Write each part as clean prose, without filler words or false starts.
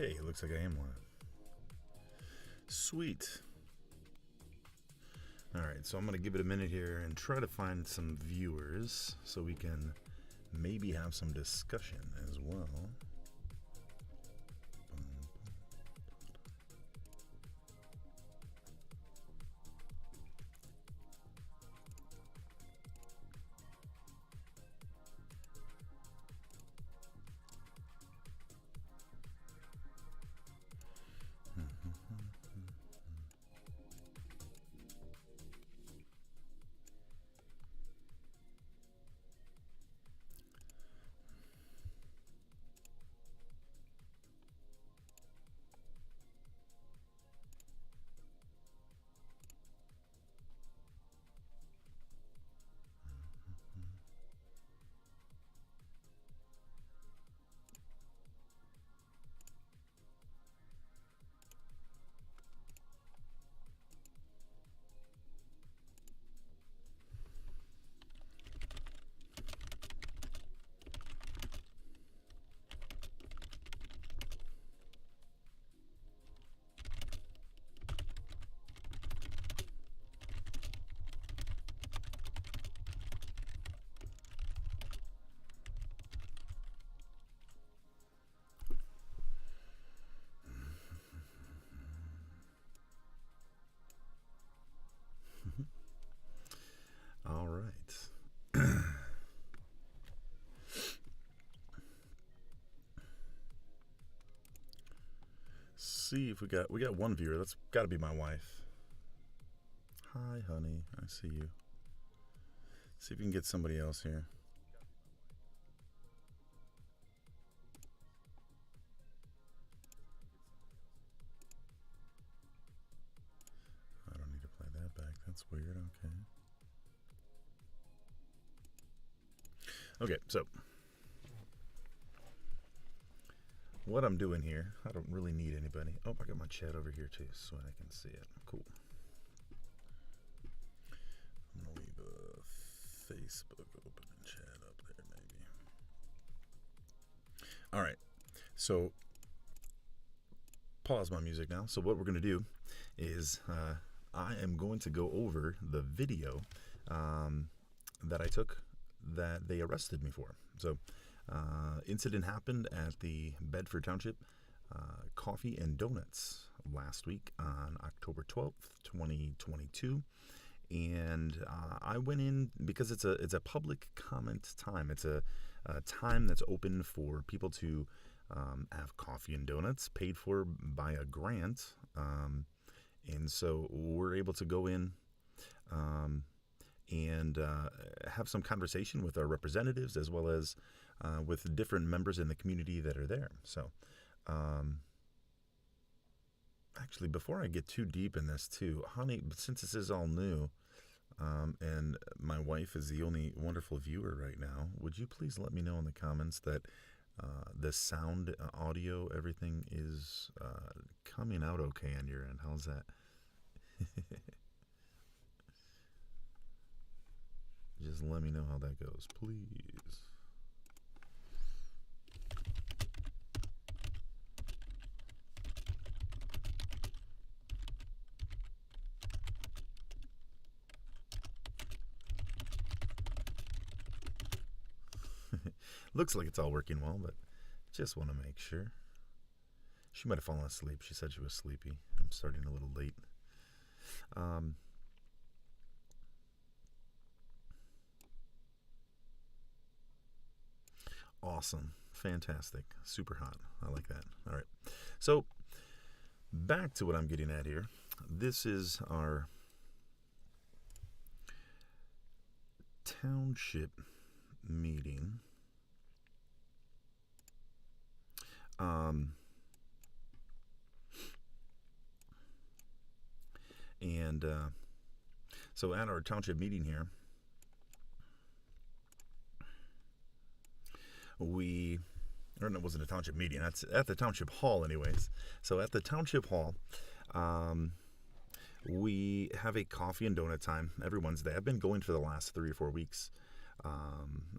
Hey, it looks like I am live. Sweet. Alright, so I'm going to give it a minute here and try to find some viewers so we can maybe have some discussion as well. All right. See if we got one viewer. That's got to be my wife. Hi, honey. I see you. See if we can get somebody else here. I don't need to play that back. That's weird. Okay. Okay, so what I'm doing here, I don't really need anybody. Oh, I got my chat over here too, so I can see it. Cool. I'm gonna leave Facebook open and chat up there, maybe. All right, so pause my music now. So what we're gonna do is I am going to go over the video that I took that they arrested me for. So incident happened at the Bedford Township Coffee and Donuts last week on October 12th, 2022. And I went in because it's a public comment time. It's a time that's open for people to have coffee and donuts paid for by a grant. And so we're able to go in and have some conversation with our representatives as well as with different members in the community that are there. So actually, before I get too deep in this too, honey, since this is all new and my wife is the only wonderful viewer right now, would you please let me know in the comments that the sound, audio, everything is coming out okay on your end? How's that? Just let me know how that goes, please. Looks like it's all working well, but just want to make sure. She might have fallen asleep. She said she was sleepy. I'm starting a little late. Awesome. Fantastic. Super hot. I like that. All right. So back to what I'm getting at here. This is our township meeting. And so at our township meeting here, or no, it wasn't a township meeting, that's at the township hall anyways. So at the township hall, we have a coffee and donut time every Wednesday. I've been going for the last 3 or 4 weeks.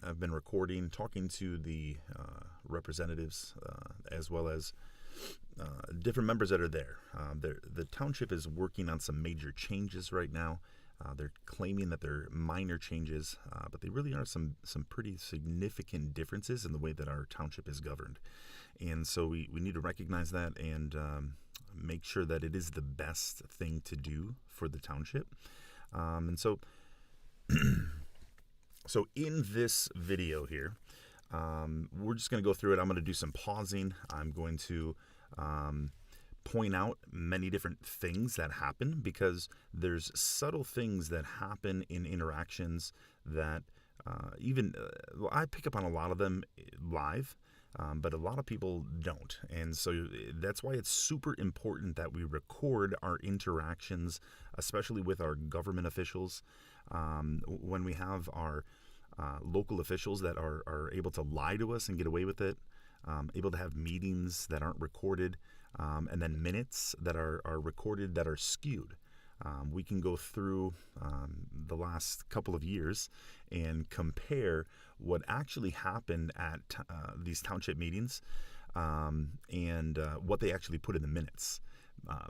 I've been recording, talking to the representatives as well as different members that are there. The township is working on some major changes right now. They're claiming that they're minor changes, but they really are some pretty significant differences in the way that our township is governed. And so we need to recognize that and make sure that it is the best thing to do for the township. And so, so in this video here, we're just going to go through it. I'm going to do some pausing. I'm going to point out many different things that happen, because there's subtle things that happen in interactions that I pick up on a lot of them live, but a lot of people don't. And so that's why it's super important that we record our interactions, especially with our government officials. When we have our local officials that are able to lie to us and get away with it, able to have meetings that aren't recorded, and then minutes that are recorded that are skewed. We can go through the last couple of years and compare what actually happened at these township meetings and what they actually put in the minutes,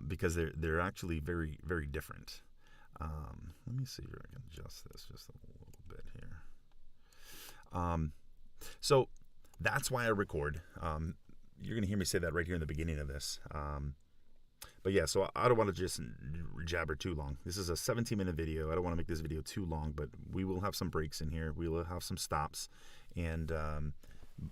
because they're actually very, very different. Let me see if I can adjust this just a little bit here. So that's why I record. You're going to hear me say that right here in the beginning of this. But yeah, so I don't want to just jabber too long. This is a 17-minute video. I don't want to make this video too long, but we will have some breaks in here. We will have some stops, and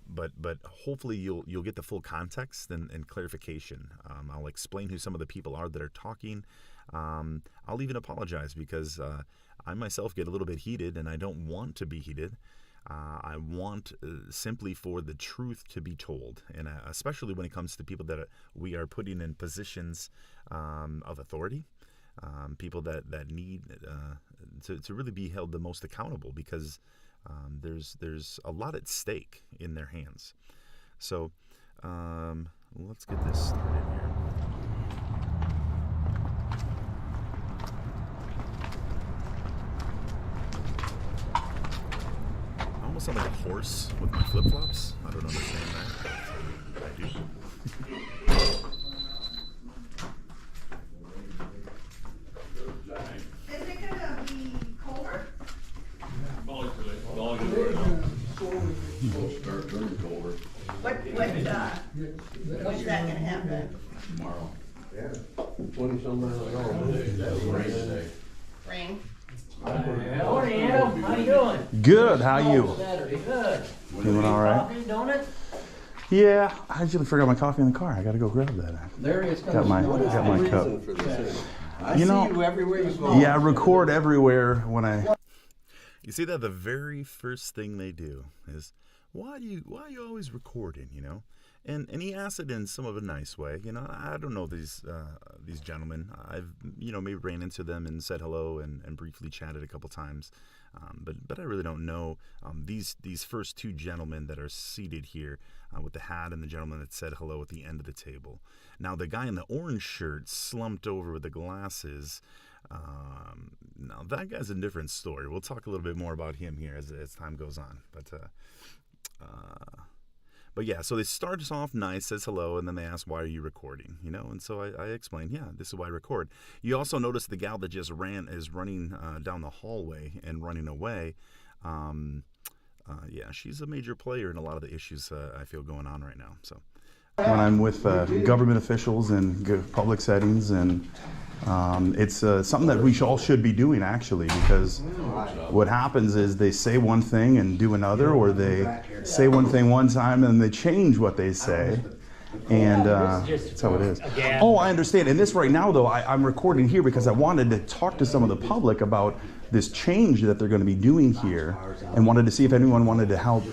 but hopefully you'll get the full context and clarification. I'll explain who some of the people are that are talking. I'll even apologize, because I myself get a little bit heated, and I don't want to be heated. I want simply for the truth to be told, and especially when it comes to people that we are putting in positions of authority, people that need to really be held the most accountable, because there's a lot at stake in their hands. So let's get this started here. I almost sound like a horse with my flip-flops. I don't understand that. I do. Is it going to be colder? When's that going to happen? Tomorrow. Yeah. 20-some miles an hour. Rain today. Rain? Morning, Adam. How you doing? Good. How are you? Saturday. Good. Doing all right? Coffee, donut? Yeah. I usually forgot my coffee in the car. I got to go grab that. There he is. Got my cup. For this. I You see know- you everywhere you go. Yeah, I record everywhere when I. You see that the very first thing they do is, why are you always recording, you know? And he asked it in some of a nice way, you know. I don't know these gentlemen. I've maybe ran into them and said hello and briefly chatted a couple times, but I really don't know these first two gentlemen that are seated here with the hat, and the gentleman that said hello at the end of the table. Now the guy in the orange shirt slumped over with the glasses. Now that guy's a different story. We'll talk a little bit more about him here as time goes on, But yeah, so they start us off nice, says hello, and then they ask, why are you recording? You know, and so I explain, yeah, this is why I record. You also notice the gal that just is running down the hallway and running away. Yeah, she's a major player in a lot of the issues I feel going on right now. So When I'm with government officials in public settings, and it's something that we all should be doing, actually, because what happens is they say one thing and do another, or they say one thing one time and they change what they say, and that's how it is. Oh, I understand. And this right now, though, I'm recording here because I wanted to talk to some of the public about this change that they're going to be doing here, and wanted to see if anyone wanted to help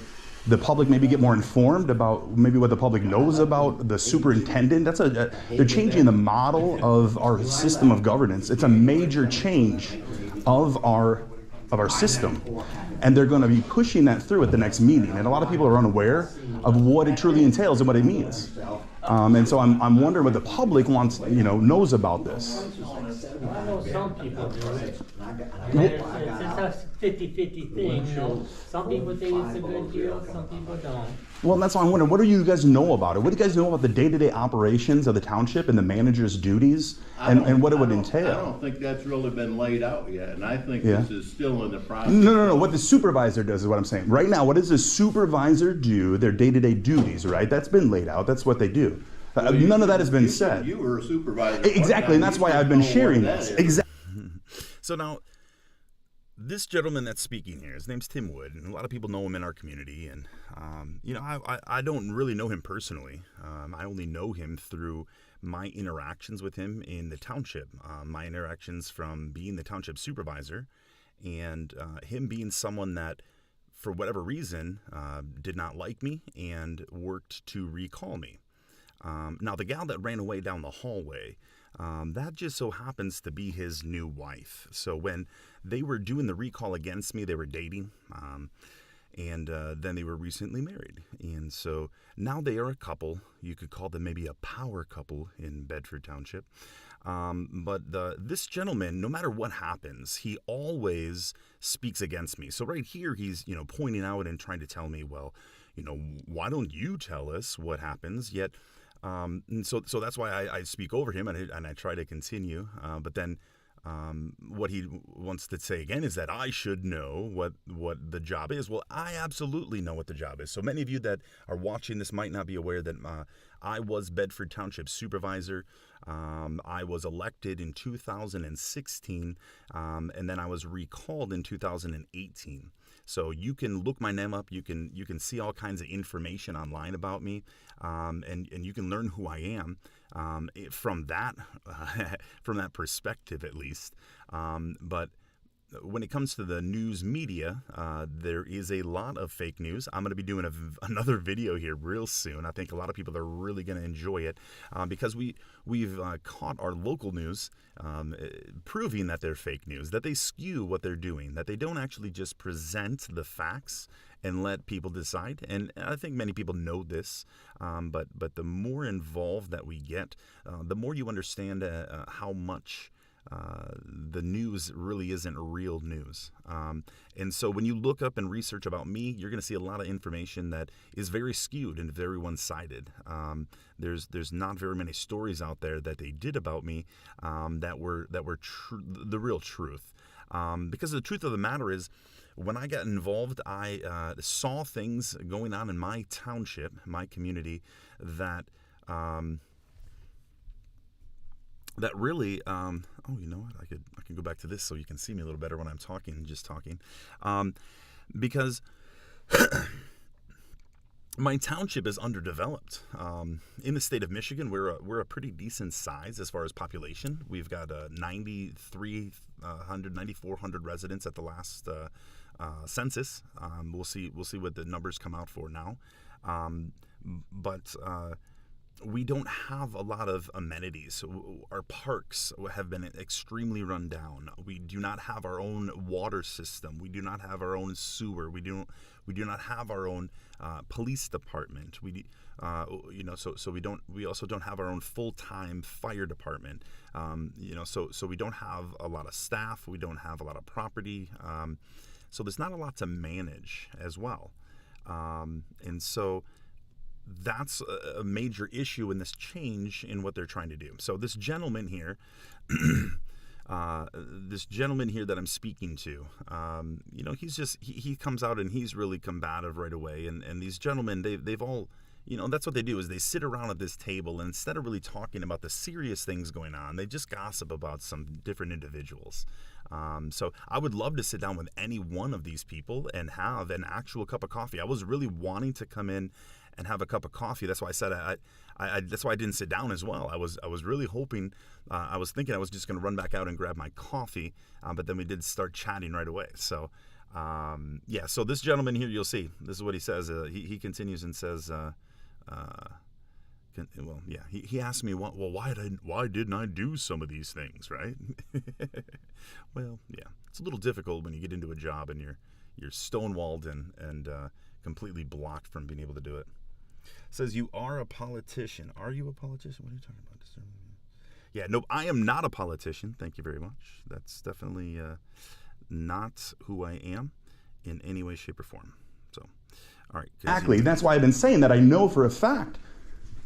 the public maybe get more informed about maybe what the public knows about the superintendent. They're changing the model of our system of governance. It's a major change of our system, and they're going to be pushing that through at the next meeting. And a lot of people are unaware of what it truly entails and what it means. And so I'm wondering what the public knows about this. I know some people do it. It's a 50-50 thing, you know. Some people think it's a good deal, some people don't. Well, that's why I'm wondering, what do you guys know about it? What do you guys know about the day-to-day operations of the township and the manager's duties and what it would entail? I don't think that's really been laid out yet, and I think Yeah. this is still in the process. No. What the supervisor does is what I'm saying. Right now, what does the supervisor do, their day-to-day duties, right? That's been laid out. That's what they do. Well, None of that has been you said. You were a supervisor. Exactly, and that's why I've been sharing this. Exactly. So now, this gentleman that's speaking here, his name's Tim Wood, and a lot of people know him in our community. And I don't really know him personally. I only know him through my interactions with him in the township, my interactions from being the township supervisor, and him being someone that, for whatever reason, did not like me and worked to recall me. Now, the gal that ran away down the hallway, that just so happens to be his new wife. So when they were doing the recall against me, they were dating, and then they were recently married. And so now they are a couple. You could call them maybe a power couple in Bedford Township. But this gentleman, no matter what happens, he always speaks against me. So right here, he's pointing out and trying to tell me, well, why don't you tell us what happens? Yet, and so that's why I speak over him and I try to continue. But then what he wants to say again is that I should know what the job is. Well, I absolutely know what the job is. So many of you that are watching this might not be aware that I was Bedford Township supervisor. I was elected in 2016, and then I was recalled in 2018. So you can look my name up. You can see all kinds of information online about me, and you can learn who I am from that perspective at least. But when it comes to the news media, there is a lot of fake news. I'm going to be doing another video here real soon. I think a lot of people are really going to enjoy it because we've caught our local news proving that they're fake news, that they skew what they're doing, that they don't actually just present the facts and let people decide. And I think many people know this, but the more involved that we get, the more you understand how much the news really isn't real news. And so when you look up and research about me, you're going to see a lot of information that is very skewed and very one-sided. There's not very many stories out there that they did about me that were the real truth. Because the truth of the matter is, when I got involved, I saw things going on in my township, my community, that really, you know what? I can go back to this so you can see me a little better when I'm talking, because my township is underdeveloped. In the state of Michigan, we're a pretty decent size as far as population. We've got 9,400 residents at the last census. We'll see what the numbers come out for now, but we don't have a lot of amenities. Our parks have been extremely run down. We do not have our own water system. We do not have our own sewer. We do not have our own police department. We also don't have our own full-time fire department. So we don't have a lot of staff. We don't have a lot of property. So there's not a lot to manage as well. And so that's a major issue in this change in what they're trying to do. So this gentleman here, that I'm speaking to, he comes out and he's really combative right away. And these gentlemen, they've all, that's what they do, is they sit around at this table, and instead of really talking about the serious things going on, they just gossip about some different individuals. So I would love to sit down with any one of these people and have an actual cup of coffee. I was really wanting to come in and have a cup of coffee. That's why I said that's why I didn't sit down as well. I was really hoping, I was thinking I was just going to run back out and grab my coffee, but then we did start chatting right away. So so this gentleman here, you'll see, this is what he says. He continues and says, he asked me, why didn't I do some of these things, right? Well, yeah, it's a little difficult when you get into a job and you're stonewalled and completely blocked from being able to do it. Says, you are a politician. Are you a politician? What are you talking about? yeah, no, I am not a politician. Thank you very much. That's definitely not who I am in any way, shape, or form. So, all right. Exactly. That's why I've been saying that I know for a fact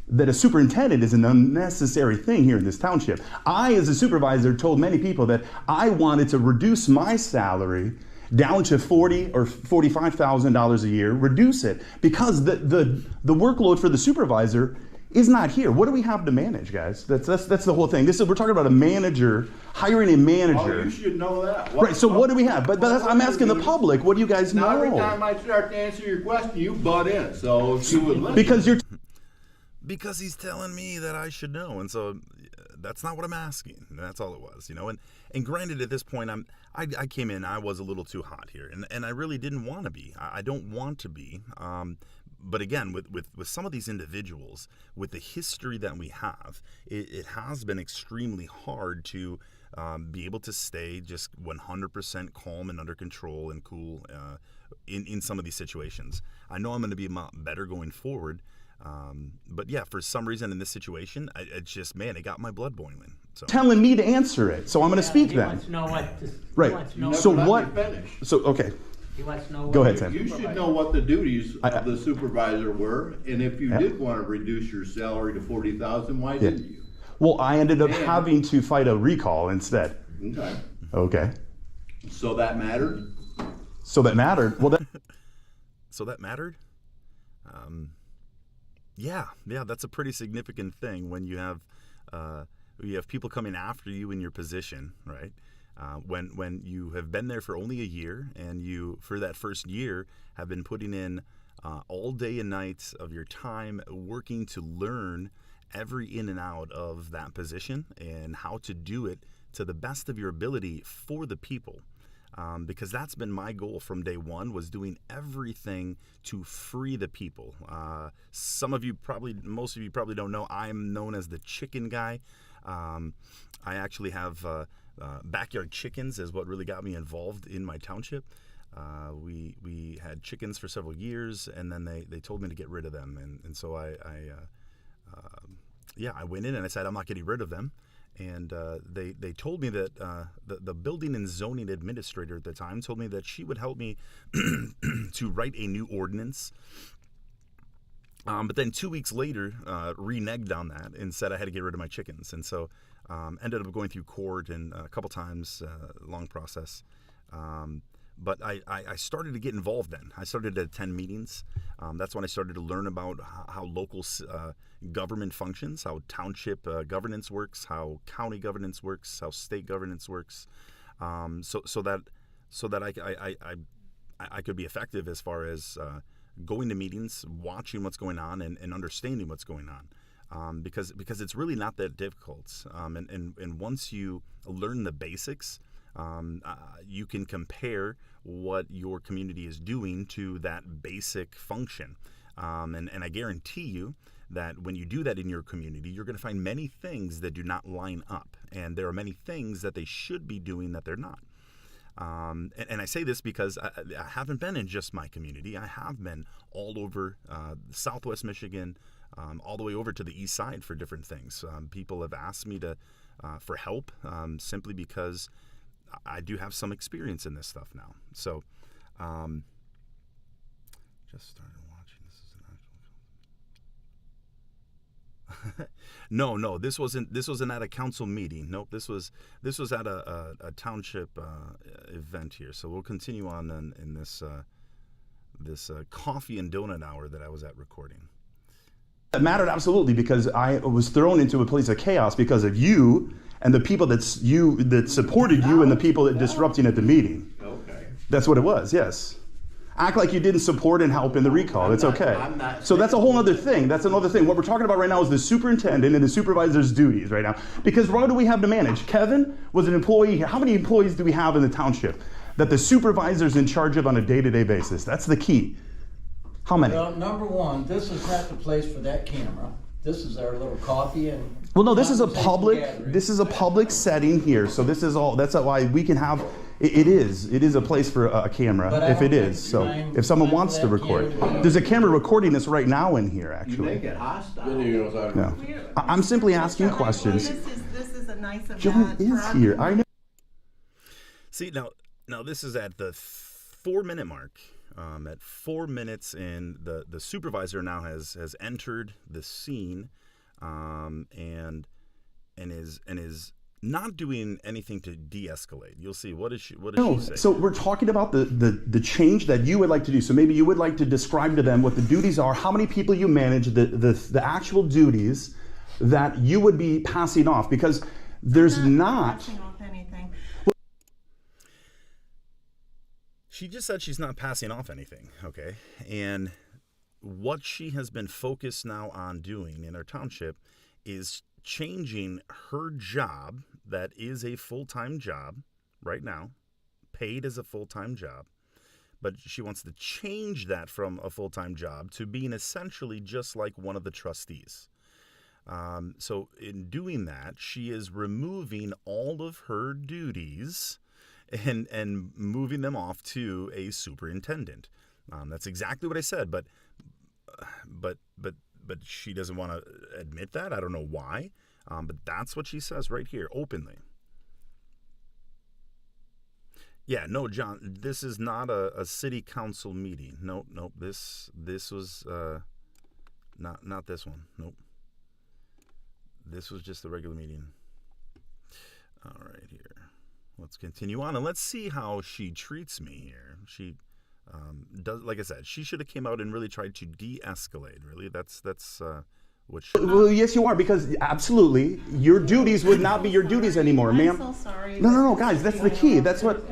that a superintendent is an unnecessary thing here in this township. I, as a supervisor, told many people that I wanted to reduce my salary down to $40,000 or $45,000 a year, reduce it, because the workload for the supervisor is not here. What do we have to manage, guys? That's the whole thing. We're talking about a manager, hiring a manager. Oh, you should know that. Right, so what do we have? But I'm asking the public, what do you guys know? Now, every time I start to answer your question, you butt in. So if you would listen. Because he's telling me that I should know, and so that's not what I'm asking. That's all it was, you know. And granted, at this point, I came in, I was a little too hot here, and I really didn't want to be. I don't want to be. But again, with some of these individuals, with the history that we have, it has been extremely hard to be able to stay just 100% calm and under control and cool in some of these situations. I know I'm going to be better going forward. But yeah, for some reason in this situation, it's just, man, it got my blood boiling. So. Telling me to answer it, so I'm going to speak he then. Wants to know what Right. So what? Okay. He wants to know Go ahead, Sam. You should know what the duties of the supervisor were, and if you did want to reduce your salary to $40,000, why didn't you? Well, I ended up having to fight a recall instead. Okay. Okay. So that mattered? So that mattered. Well, So that mattered? Yeah, that's a pretty significant thing when you have people coming after you in your position, right? When you have been there for only a year, and you, for that first year, have been putting in all day and night of your time working to learn every in and out of that position and how to do it to the best of your ability for the people. Because that's been my goal from day one, was doing everything to free the people. Most of you probably don't know, I'm known as the chicken guy. I actually have backyard chickens is what really got me involved in my township. We had chickens for several years, and then they told me to get rid of them. And so I went in and I said, I'm not getting rid of them. And they told me that the building and zoning administrator at the time told me that she would help me to write a new ordinance. But then 2 weeks later, reneged on that and said I had to get rid of my chickens. And so ended up going through court and a couple times, long process. But I started to get involved then. I started to attend meetings. That's when I started to learn about how local government functions, how township governance works, how county governance works, how state governance works, so that I could be effective as far as going to meetings, watching what's going on, and understanding what's going on, because it's really not that difficult. And once you learn the basics, you can compare what your community is doing to that basic function. And I guarantee you that when you do that in your community, you're going to find many things that do not line up. And there are many things that they should be doing that they're not. And I say this because I haven't been in just my community. I have been all over Southwest Michigan, all the way over to the east side for different things. People have asked me for help simply because I do have some experience in this stuff now. So, just started watching. This is an actual. No, this wasn't at a council meeting. Nope, this was at a township event here. So we'll continue on in this coffee and donut hour that I was at recording. It mattered absolutely, because I was thrown into a place of chaos because of you and the people that supported you and the people that disrupting at the meeting. Okay. That's what it was, yes. Act like you didn't support and help in the recall. It's okay. So that's a whole other thing. That's another thing. What we're talking about right now is the superintendent and the supervisor's duties right now. Because what do we have to manage? Kevin was an employee. How many employees do we have in the township that the supervisor's in charge of on a day-to-day basis? That's the key. How many? Well, number one, this is not the place for that camera. This is our little coffee and. Well, no, this is a conversation gathering. public setting here. So this is all. That's why we can have. It is a place for a camera But I if it don't is. think So time- if someone time wants for to that record, camera to- there's a camera recording this right now in here. You Actually, make it hostile. no. I'm simply asking questions. This is nice of Joan that. for is our here. I know. See, now this is at the 4-minute mark. At 4 minutes in, the supervisor now has entered the scene, and is not doing anything to de-escalate. You'll see. What does she say? So we're talking about the change that you would like to do. So maybe you would like to describe to them what the duties are, how many people you manage, the actual duties that you would be passing off, because there's not. Passing off anything. She just said she's not passing off anything, okay? And what she has been focused now on doing in our township is changing her job, that is a full-time job right now, paid as a full-time job, but she wants to change that from a full-time job to being essentially just like one of the trustees. So in doing that, she is removing all of her duties and moving them off to a superintendent. That's exactly what I said, but she doesn't want to admit that. I don't know why, but that's what she says right here, openly. Yeah, no, John, this is not a city council meeting. Nope. This was not this one. Nope. This was just a regular meeting. All right, here. Let's continue on, and let's see how she treats me here. She does, like I said, she should have came out and really tried to de-escalate. Really, that's what she. Well, yes, you are, because absolutely, your duties would not be your duties anymore, ma'am. I'm so sorry. No, guys, that's the key. That's what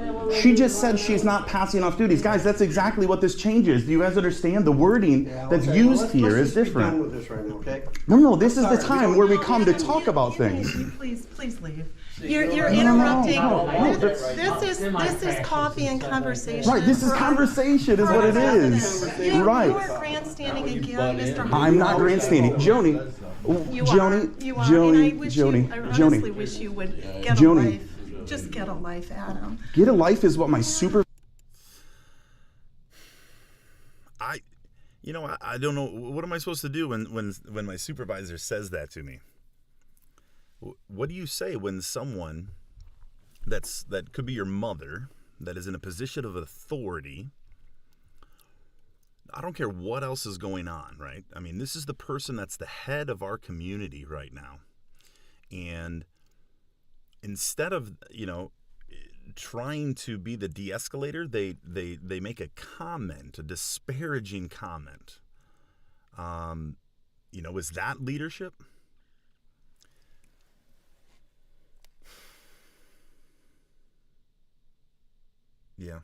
she just said. She's not passing off duties, guys. That's exactly what this changes. Do you guys understand? The wording that's used here is Let's be done different. with this right now, okay? No, this is the time where we come to talk about things. Please leave. You're interrupting. No, This is coffee and conversation. Right, this is conversation, is what it is. You Right. are grandstanding again, Mr. Hunt. I'm not grandstanding, Joni. You Joni, are. And Joni, I honestly wish you would get a Joni. life. Just get a life, Adam. Get a life is what my super. I don't know. What am I supposed to do when my supervisor says that to me? What do you say when someone that could be your mother, that is in a position of authority? I don't care what else is going on, right? I mean, this is the person that's the head of our community right now. And instead of, trying to be the de-escalator, they make a comment, a disparaging comment. Is that leadership? Yeah.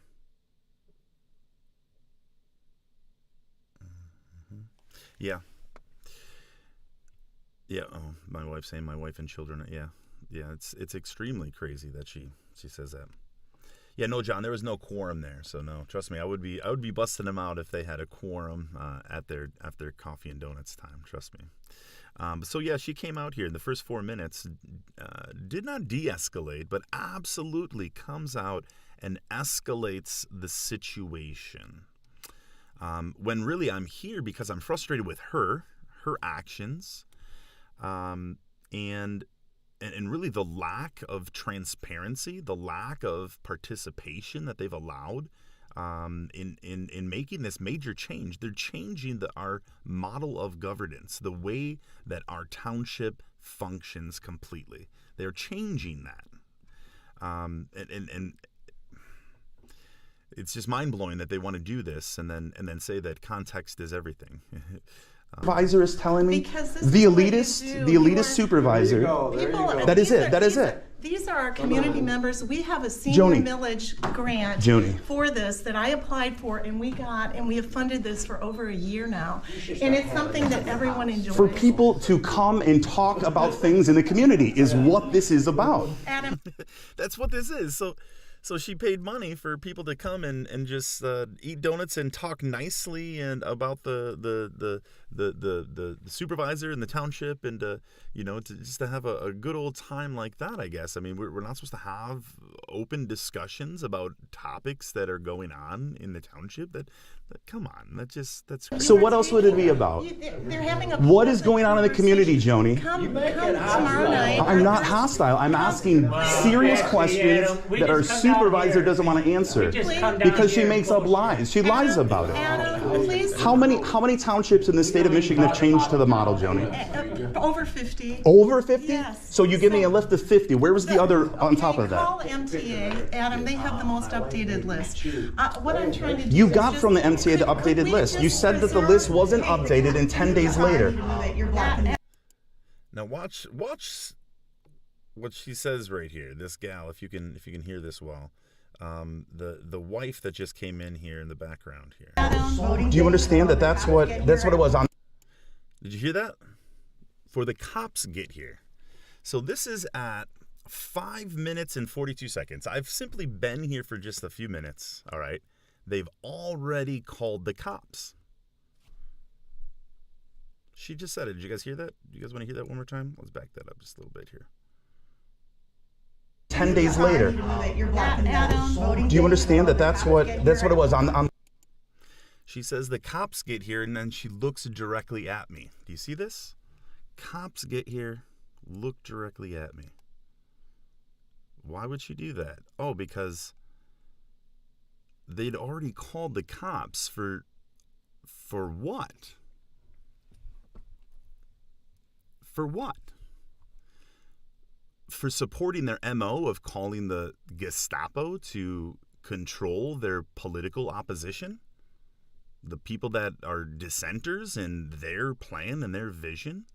Yeah. Yeah. Oh, my wife's saying my wife and children. Yeah. It's extremely crazy that she says that. Yeah. No, John, there was no quorum there, so no. Trust me, I would be busting them out if they had a quorum after coffee and donuts time. Trust me. So yeah, she came out here in the first 4 minutes, did not de-escalate, but absolutely comes out and escalates the situation. When really I'm here because I'm frustrated with her actions, and really the lack of transparency, the lack of participation that they've allowed in making this major change. They're changing our model of governance, the way that our township functions completely. They're changing that, and it's just mind-blowing that they want to do this and then say that context is everything. Supervisor is telling me Because this the is what you elitist, do. supervisor. That is it. These are our community members. We have a senior Joni. millage grant Joni. for this that I applied for, and we have funded this for over a year now. And it's something that everyone enjoys. For people to come and talk about things in the community is what this is about. Adam, That's what this is. So she paid money for people to come and just eat donuts and talk nicely and about the supervisor in the township and just to have a good old time like that. I guess. I mean, we're not supposed to have open discussions about topics that are going on in the township. That come on, that's crazy. So what else would it be about? They're having a What is going on in the community, Joni? Come tomorrow night. I'm not hostile. I'm asking serious questions that our supervisor doesn't want to answer because she makes up lies. She lies about it. Adam, please. How many townships in the state of Michigan have changed to the model, Joni? Over 50. Over 50? Yes. So you give me a list of 50. Where was the other on top of that? Call MTA, Adam. They have the most updated list. What I'm trying to do You is got just- from the MTA the Could updated we list. You just said that the reserve- list wasn't updated, and 10 days later. Now watch what she says right here. This gal, if you can hear this well, the wife that just came in here in the background here. Do you understand that that's what it was on? Did you hear that? For the cops get here. So this is at 5 minutes and 42 seconds. I've simply been here for just a few minutes. All right. They've already called the cops. She just said it. Did you guys hear that? Do you guys want to hear that one more time? Let's back that up just a little bit here. 10 days later. Do you understand that that's what it was on? She says the cops get here, and then she looks directly at me. Do you see this? Cops get here, look directly at me. Why would she do that? Oh, because they'd already called the cops for what? For what? For supporting their MO of calling the Gestapo to control their political opposition? The people that are dissenters in their plan and their vision?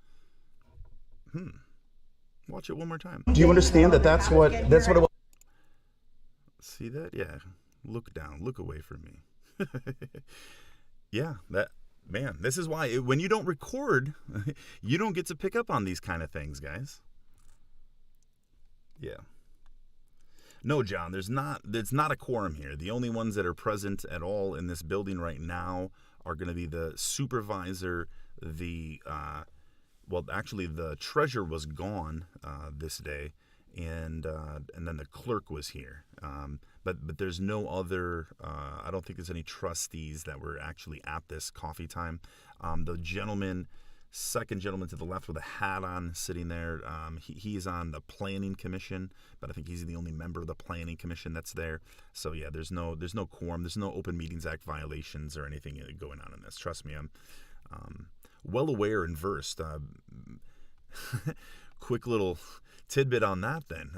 Watch it one more time. Do you understand that that's what it was? See that? Yeah. Look down. Look away from me. Yeah, man, this is why when you don't record, you don't get to pick up on these kind of things, guys. Yeah. No, John, there's not a quorum here. The only ones that are present at all in this building right now are going to be the supervisor, actually the treasurer was gone this day, and then the clerk was here. But there's no other, I don't think there's any trustees that were actually at this coffee time. The second gentleman to the left with a hat on sitting there, he's on the planning commission, but I think he's the only member of the planning commission that's there. So yeah, there's no quorum, there's no Open Meetings Act violations or anything going on in this. Trust me, I'm well aware and versed. Quick little tidbit on that then.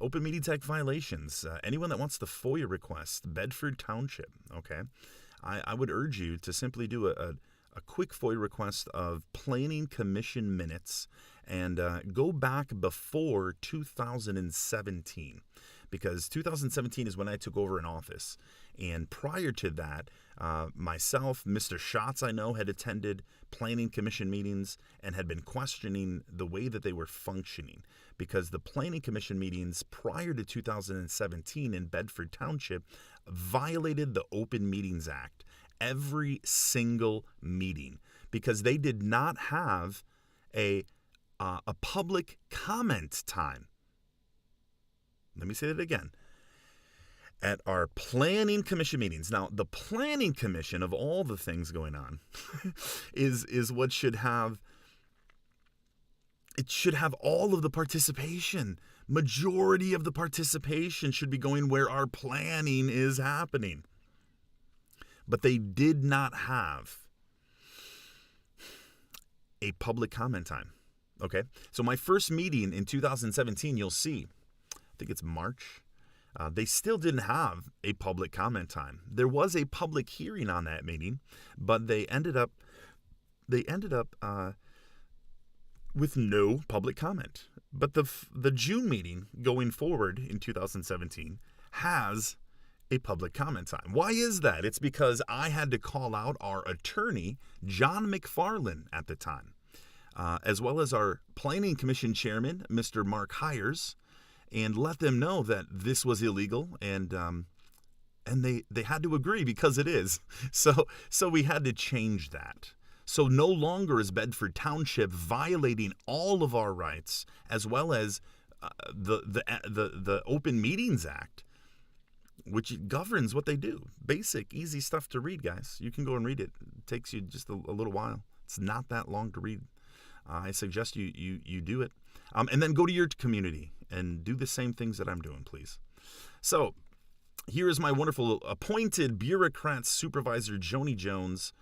Open Meetings Act violations. Anyone that wants the FOIA request, Bedford Township, okay? I would urge you to simply do a quick FOIA request of planning commission minutes and go back before 2017, because 2017 is when I took over in office. And prior to that, myself, Mr. Schatz, I know, had attended planning commission meetings and had been questioning the way that they were functioning, because the planning commission meetings prior to 2017 in Bedford Township violated the Open Meetings Act every single meeting, because they did not have a public comment time. Let me say that again. At our planning commission meetings. Now, the planning commission, of all the things going on, is what should have, it should have all of the participation. Majority of the participation should be going where our planning is happening. But they did not have a public comment time. Okay? So my first meeting in 2017, you'll see, I think it's March. They still didn't have a public comment time. There was a public hearing on that meeting, but they ended up with no public comment. But the June meeting going forward in 2017 has a public comment time. Why is that? It's because I had to call out our attorney, John McFarland, at the time, as well as our planning commission chairman, Mr. Mark Hires, and let them know that this was illegal, and they had to agree because it is. So we had to change that. So no longer is Bedford Township violating all of our rights, as well as the Open Meetings Act, which governs what they do. Basic, easy stuff to read, guys. You can go and read it. It takes you just a little while. It's not that long to read. I suggest you do it. And then go to your community and do the same things that I'm doing, please. So here is my wonderful appointed bureaucrat supervisor, Joni Jones,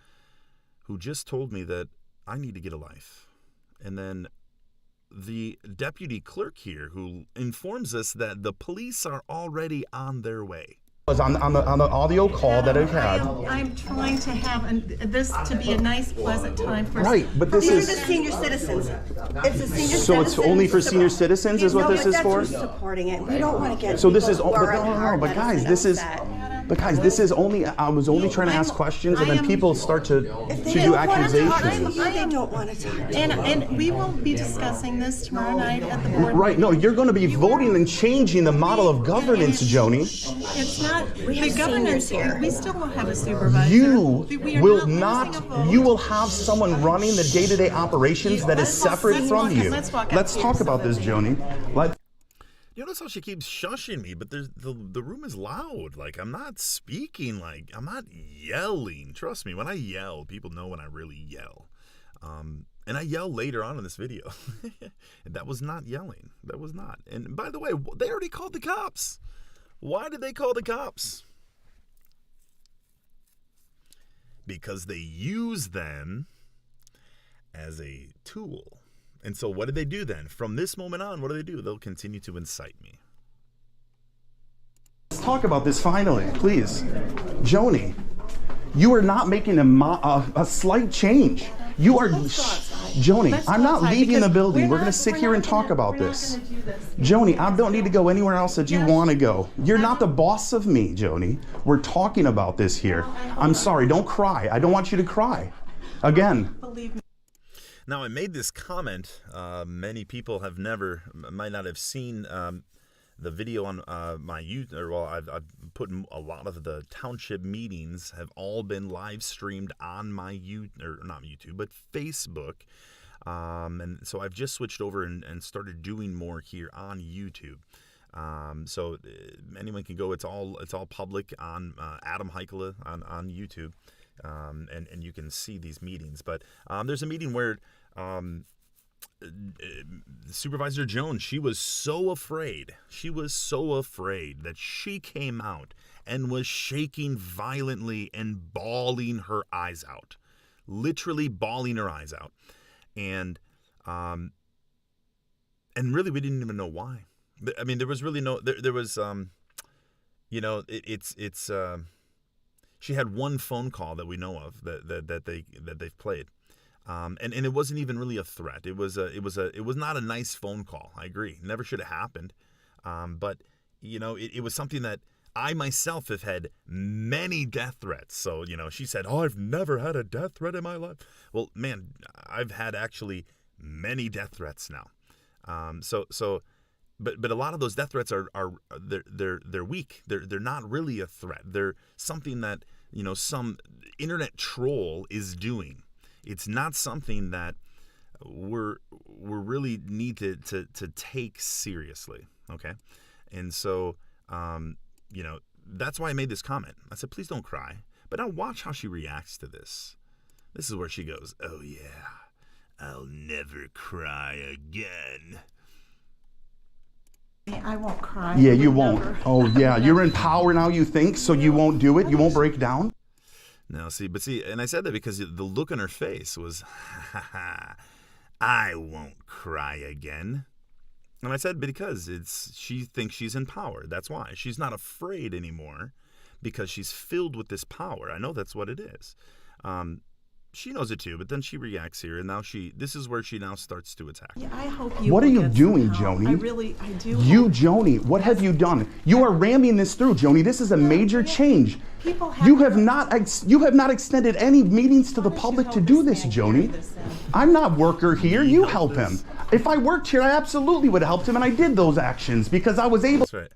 who just told me that I need to get a life. And then the deputy clerk here, who informs us that the police are already on their way. Was on the audio call that I've had. I'm trying to have this to be a nice, pleasant time for. Right, but this These is are the senior citizens. It's a senior so it's only for senior citizens, is what this is for. Supporting it. We don't want to get. So this is, people who are in hard but guys, medicine this is. upset. But guys, this is only, I was only trying to ask questions, and then people start to do accusations. They don't want to talk. And we will be discussing this tomorrow night at the board. Right, no, you're going to be voting and changing the model of governance, Joni. It's not, We have the governance seniors here. We still will have a supervisor. You We are will losing a not, vote. you will have someone running the day-to-day operations that is separate from you. Let's walk out Let's here talk so about that this, we- Joni. You notice how she keeps shushing me, but the room is loud. Like, I'm not speaking, like, I'm not yelling. Trust me, when I yell, people know when I really yell. And I yell later on in this video. That was not yelling. That was not. And by the way, they already called the cops. Why did they call the cops? Because they use them as a tool. And so what do they do then? From this moment on, what do? They'll continue to incite me. Let's talk about this finally, please. Joni, you are not making a slight change. You are, Joni, I'm not leaving the building. We're going to sit here and talk about this. Joni, I don't need to go anywhere else that you want to go. You're not the boss of me, Joni. We're talking about this here. I'm sorry, don't cry. I don't want you to cry. Again. Believe me. Now, I made this comment. Many people might not have seen the video on my YouTube. Or, well, I've put a lot of the township meetings have all been live streamed on my not YouTube, but Facebook. And so I've just switched over and started doing more here on YouTube. So anyone can go. It's all public on Adam Heikele on YouTube. And you can see these meetings. But there's a meeting where Supervisor Jones, she was so afraid that she came out and was shaking violently and bawling her eyes out, literally bawling her eyes out. And really, we didn't even know why. I mean, there was really no, there was, she had one phone call that we know of that they've played, and it wasn't even really a threat. It was not a nice phone call. I agree. Never should have happened. But it was something that I myself have had many death threats. So she said, "Oh, I've never had a death threat in my life." Well, man, I've had actually many death threats now. But a lot of those death threats are they're weak. They're not really a threat. They're something that some internet troll is doing. It's not something that we're really need to take seriously. Okay, and so that's why I made this comment. I said, please don't cry. But now watch how she reacts to this. This is where she goes, "Oh yeah, I'll never cry again." I won't cry. Yeah, you won't. Never. Oh, yeah. You're in power now, you think, so you won't do it? You won't break down? No, see, and I said that because the look on her face was, I won't cry again. And I said because she thinks she's in power. That's why. She's not afraid anymore because she's filled with this power. I know that's what it is. She knows it too, but then she reacts here, and now this is where she now starts to attack. Yeah, I hope you. What are will you get doing, some help. Joni? I do. You, Joni, what have you done? You are ramming this through, Joni. This is a major change. People You have not extended any meetings to the public to do this, Joni. I'm not worker here. You help him. If I worked here, I absolutely would have helped him, and I did those actions because I was able. That's right.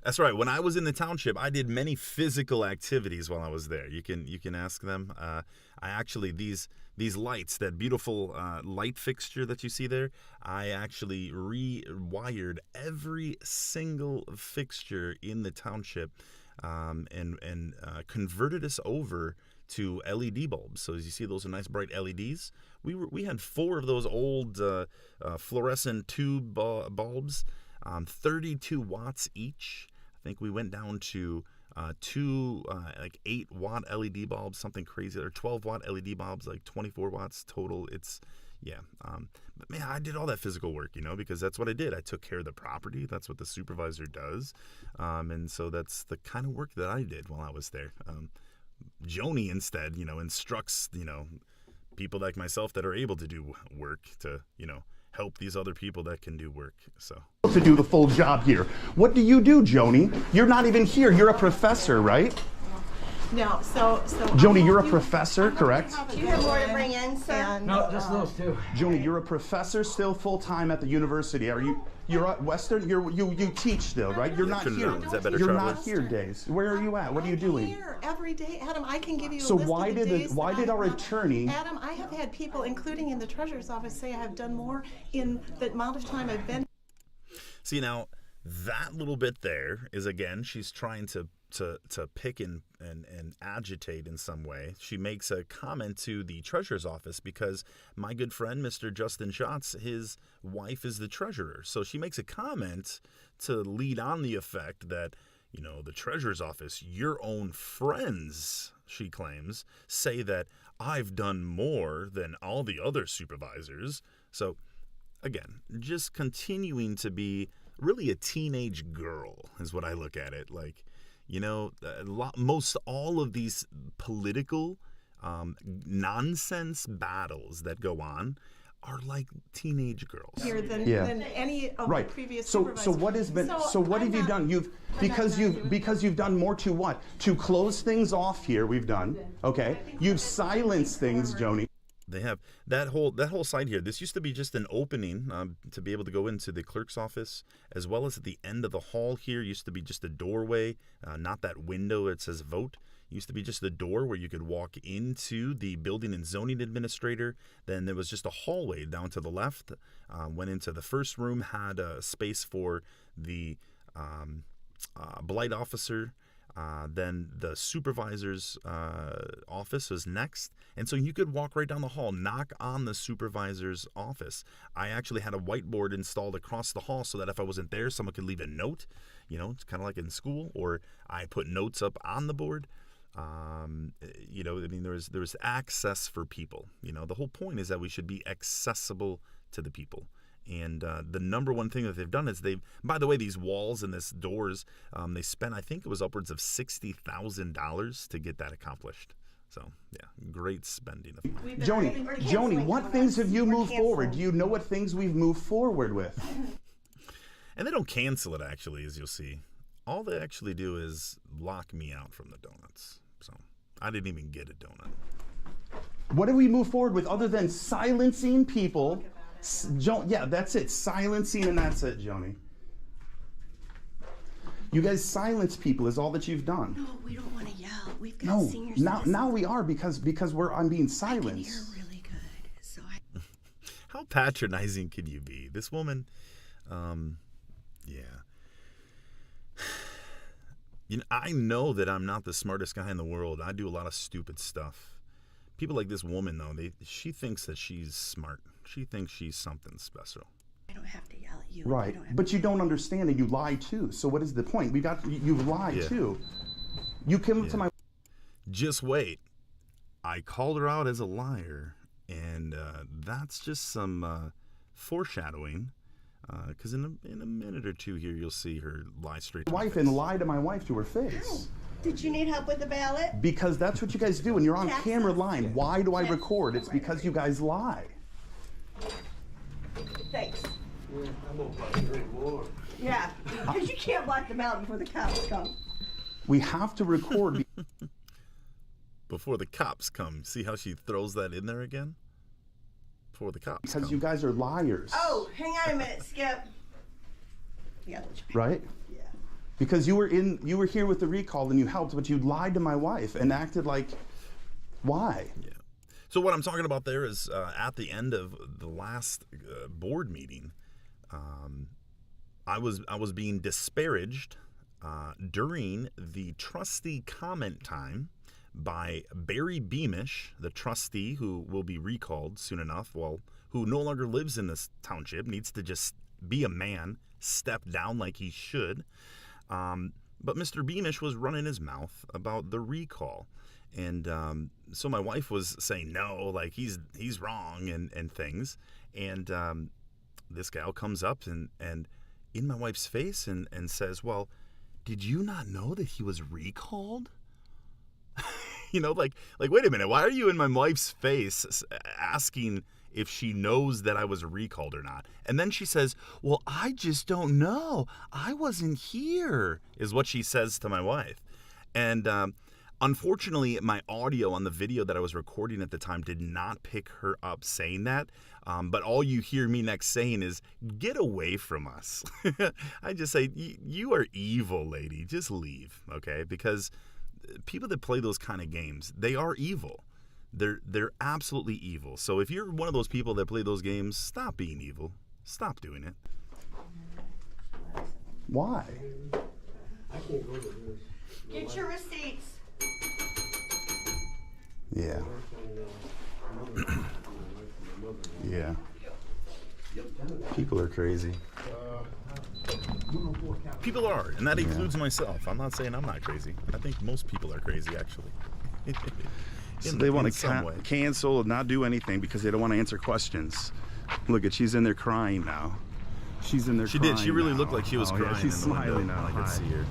That's right. When I was in the township, I did many physical activities while I was there. You can ask them. I actually these lights, that beautiful light fixture that you see there, I actually rewired every single fixture in the township, and converted us over to LED bulbs. So as you see, those are nice bright LEDs. We had 4 of those old fluorescent tube bulbs, 32 watts each. I think we went down to 2 like 8-watt LED bulbs, something crazy, or 12-watt LED bulbs, like 24 watts total. It's but man, I did all that physical work, because that's what I did. I took care of the property. That's what the supervisor does, and so that's the kind of work that I did while I was there. Joni instead, instructs, people like myself that are able to do work to, help these other people that can do work. So to do the full job here. What do you do, Joni? You're not even here. You're a professor, right? No, so. Joni, you're a professor, correct? Do you have more to bring in, sir? No, just those 2. Joni, you're a professor still full-time at the university. You're at Western? You teach still, right? You're not here. Is that better, You're Charlie? not here, Days. Where are you at? What are you doing? Here every day, Adam. I can give you a So list why of the did days why that did I our have- attorney? Adam, I have had people, including in the treasurer's office, say I have done more in the amount of time I've been. See, now that little bit there is, again, she's trying to pick and agitate in some way. She makes a comment to the treasurer's office because my good friend, Mr. Justin Schatz, his wife is the treasurer. So she makes a comment to lead on the effect that, the treasurer's office, your own friends, she claims, say that I've done more than all the other supervisors. So, again, just continuing to be really a teenage girl is what I look at it like. Most all of these political nonsense battles that go on are like teenage girls. Here than any of Right. the previous So supervisors. what has been? So what I'm have you not- done? Because you've done more to what? To close things off here. We've done. Okay. You've silenced things, Joni. They have that whole side here. This used to be just an opening to be able to go into the clerk's office, as well as at the end of the hall here used to be just a doorway, not that window that says vote. It used to be just the door where you could walk into the building and zoning administrator. Then there was just a hallway down to the left. Went into the first room, had a space for the blight officer. Then the supervisor's office was next. And so you could walk right down the hall, knock on the supervisor's office. I actually had a whiteboard installed across the hall so that if I wasn't there, someone could leave a note. It's kind of like in school, or I put notes up on the board. There was access for people. The whole point is that we should be accessible to the people. And the number one thing that they've done is by the way, these walls and these doors, they spent, I think it was upwards of $60,000 to get that accomplished. So, yeah, great spending of money. Joni, what things have you moved forward? Do you know what things we've moved forward with? And they don't cancel it, actually, as you'll see. All they actually do is lock me out from the donuts. So, I didn't even get a donut. What have we moved forward with other than silencing people? Yeah, that's it. Silencing, and that's it, Joni. You guys silence people is all that you've done. No, we don't want to yell. We've got No, senior now citizens. we are because I'm being I can hear silenced. really good, so I. How patronizing can you be? This woman, yeah. I know that I'm not the smartest guy in the world. I do a lot of stupid stuff. People like this woman, though, she thinks that she's smart. She thinks she's something special. I don't have to yell at you. Right, but you don't understand, and you lie too. So what is the point? You lie too. You came up to my. Just wait. I called her out as a liar, and that's just some foreshadowing. Because in a minute or two here, you'll see her lie straight to my wife face. and lie to my wife to her face. Did you need help with the ballot? Because that's what you guys do, and you're on camera lying. Why do I record? It's because you guys lie. Thanks. Yeah, I'm gonna buy 3 more. Yeah, because you can't block them out before the cops come. We have to record. Before the cops come. See how she throws that in there again? before the cops Because come. you guys are liars. Oh, hang on a minute, Skip. Yeah. Right? Yeah. Because you were here with the recall and you helped, but you lied to my wife and acted like, why? Yeah. So what I'm talking about there is at the end of the last board meeting, I was being disparaged during the trustee comment time by Barry Beamish, the trustee who will be recalled soon enough, who no longer lives in this township, needs to just be a man, step down like he should. But Mr. Beamish was running his mouth about the recall. And so my wife was saying, no, like he's wrong and things. And this gal comes up and in my wife's face and says, well, did you not know that he was recalled? Like, wait a minute, why are you in my wife's face asking if she knows that I was recalled or not? And then she says, well, I just don't know. I wasn't here, is what she says to my wife. And unfortunately, my audio on the video that I was recording at the time did not pick her up saying that. But all you hear me next saying is, get away from us. I just say, you are evil, lady. Just leave, okay? Because people that play those kind of games, they are evil. They're absolutely evil. So if you're one of those people that play those games, stop being evil. Stop doing it. Why? Get your receipts. Yeah. Yeah. People are crazy. People are, and that includes myself. I'm not saying I'm not crazy. I think most people are crazy, actually. So they want in to some way. cancel and not do anything because they don't want to answer questions. Look at, she's in there crying now. She's in there She crying did. She really now. looked like she was Oh, crying. Yeah, she's in the window. smiling now. I could see her.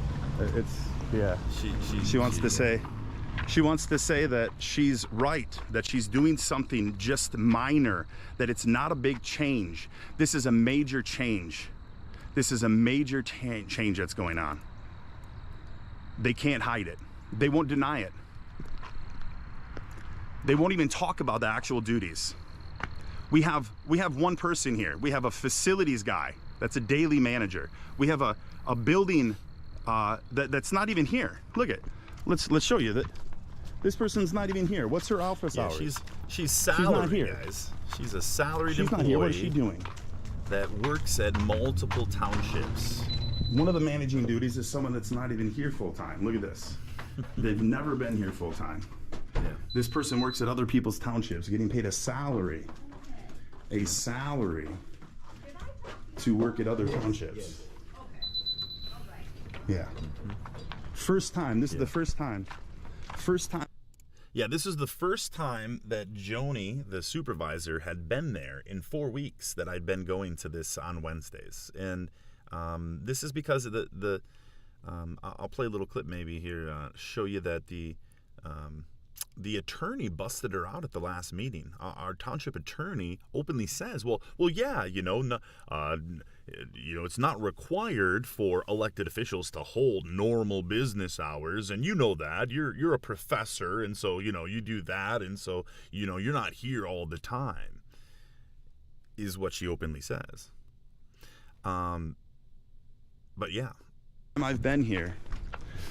She wants to say, she wants to say that she's right, that she's doing something just minor, that it's not a big change. This is a major change. This is a major change that's going on. They can't hide it. They won't deny it. They won't even talk about the actual duties. We have one person here. We have a facilities guy. That's a daily manager. We have a building that's not even here. Look at, let's show you that this person's not even here. What's her office hours? She's salaried, not here. Guys. She's a salaried She's employee. not here. What is she doing? That works at multiple townships. One of the managing duties is someone that's not even here full time. Look at this. They've never been here full time. Yeah. This person works at other people's townships, getting paid a salary to work at other townships. Yeah. First time. This is the first time. Yeah, this is the first time that Joni, the supervisor, had been there in 4 weeks that I'd been going to this on Wednesdays. And this is because of I'll play a little clip maybe here, show you that the attorney busted her out at the last meeting. Our township attorney openly says, well, yeah, it's not required for elected officials to hold normal business hours, and you know that you're a professor, and so you do that, and so you're not here all the time, is what she openly says. But yeah, I've been here.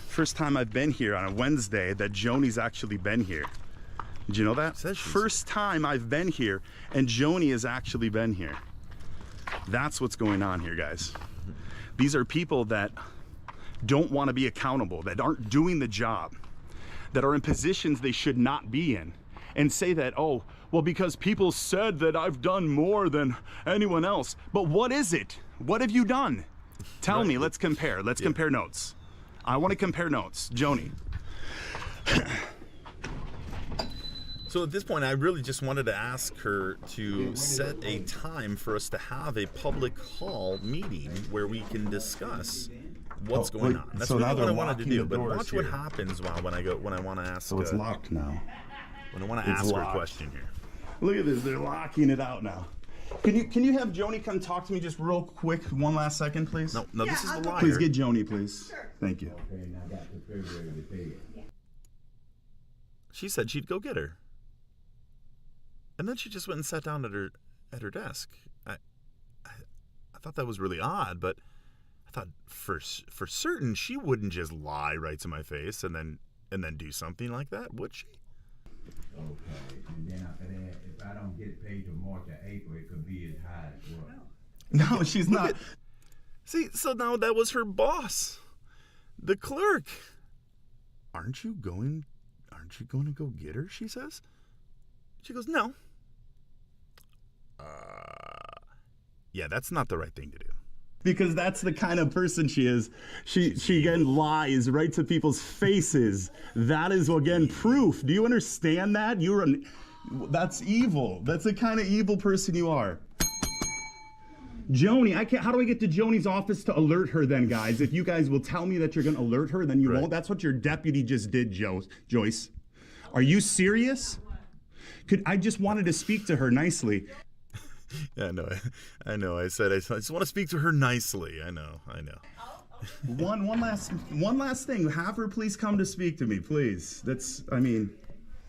First time I've been here on a Wednesday that Joni's actually been here. Did you know that? First time I've been here and Joni has actually been here. That's what's going on here, guys. These are people that don't want to be accountable, that aren't doing the job, that are in positions they should not be in, and say that, oh, well, because people said that I've done more than anyone else. But what is it? What have you done? Tell me, let's compare. Let's compare notes. I want to compare notes. Joni. So at this point, I really just wanted to ask her to set a time for us to have a public hall meeting where we can discuss what's going on. That's really what I wanted to do. But watch what happens when I want to ask. So it's locked now. When I want to ask her a question here. Look at this. They're locking it out now. Can you have Joni come talk to me just real quick, one last second, please? No, this is the lawyer. Please get Joni, please. Sure. Thank you. She said she'd go get her. And then she just went and sat down at her at her desk. I thought that was really odd, but I thought for certain she wouldn't just lie right to my face and then do something like that, would she? Okay, and then after that, if I don't get paid till March or April, it could be as high as well. No, she's not. See, so now that was her boss, the clerk. Aren't you going to go get her? She says. She goes, no. Yeah, that's not the right thing to do. Because that's the kind of person she is. She again lies right to people's faces. That is again proof. Do you understand that? That's evil. That's the kind of evil person you are. Joni, how do I get to Joni's office to alert her then, guys? If you guys will tell me that you're going to alert her, then you won't. That's what your deputy just did, Joyce. Are you serious? I just wanted to speak to her nicely. Yeah, I know. I said I just want to speak to her nicely. I know. One last thing. Have her please come to speak to me, please.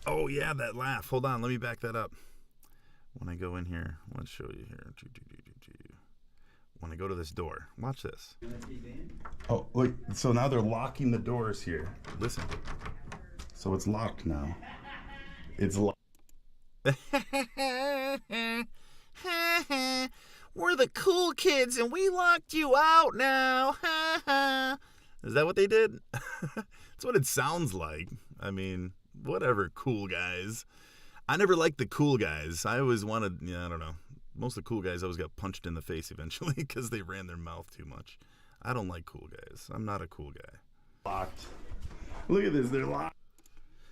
Oh yeah, that laugh. Hold on, let me back that up. When I go in here, let's show you here. When I go to this door, watch this. Oh, wait. So now they're locking the doors here. Listen. So it's locked now. It's locked. We're the cool kids and we locked you out now. Is that what they did? That's what it sounds like. I mean, whatever, cool guys. I never liked the cool guys. I always wanted, I don't know. Most of the cool guys always got punched in the face eventually because they ran their mouth too much. I don't like cool guys. I'm not a cool guy. Locked. Look at this. They're locked.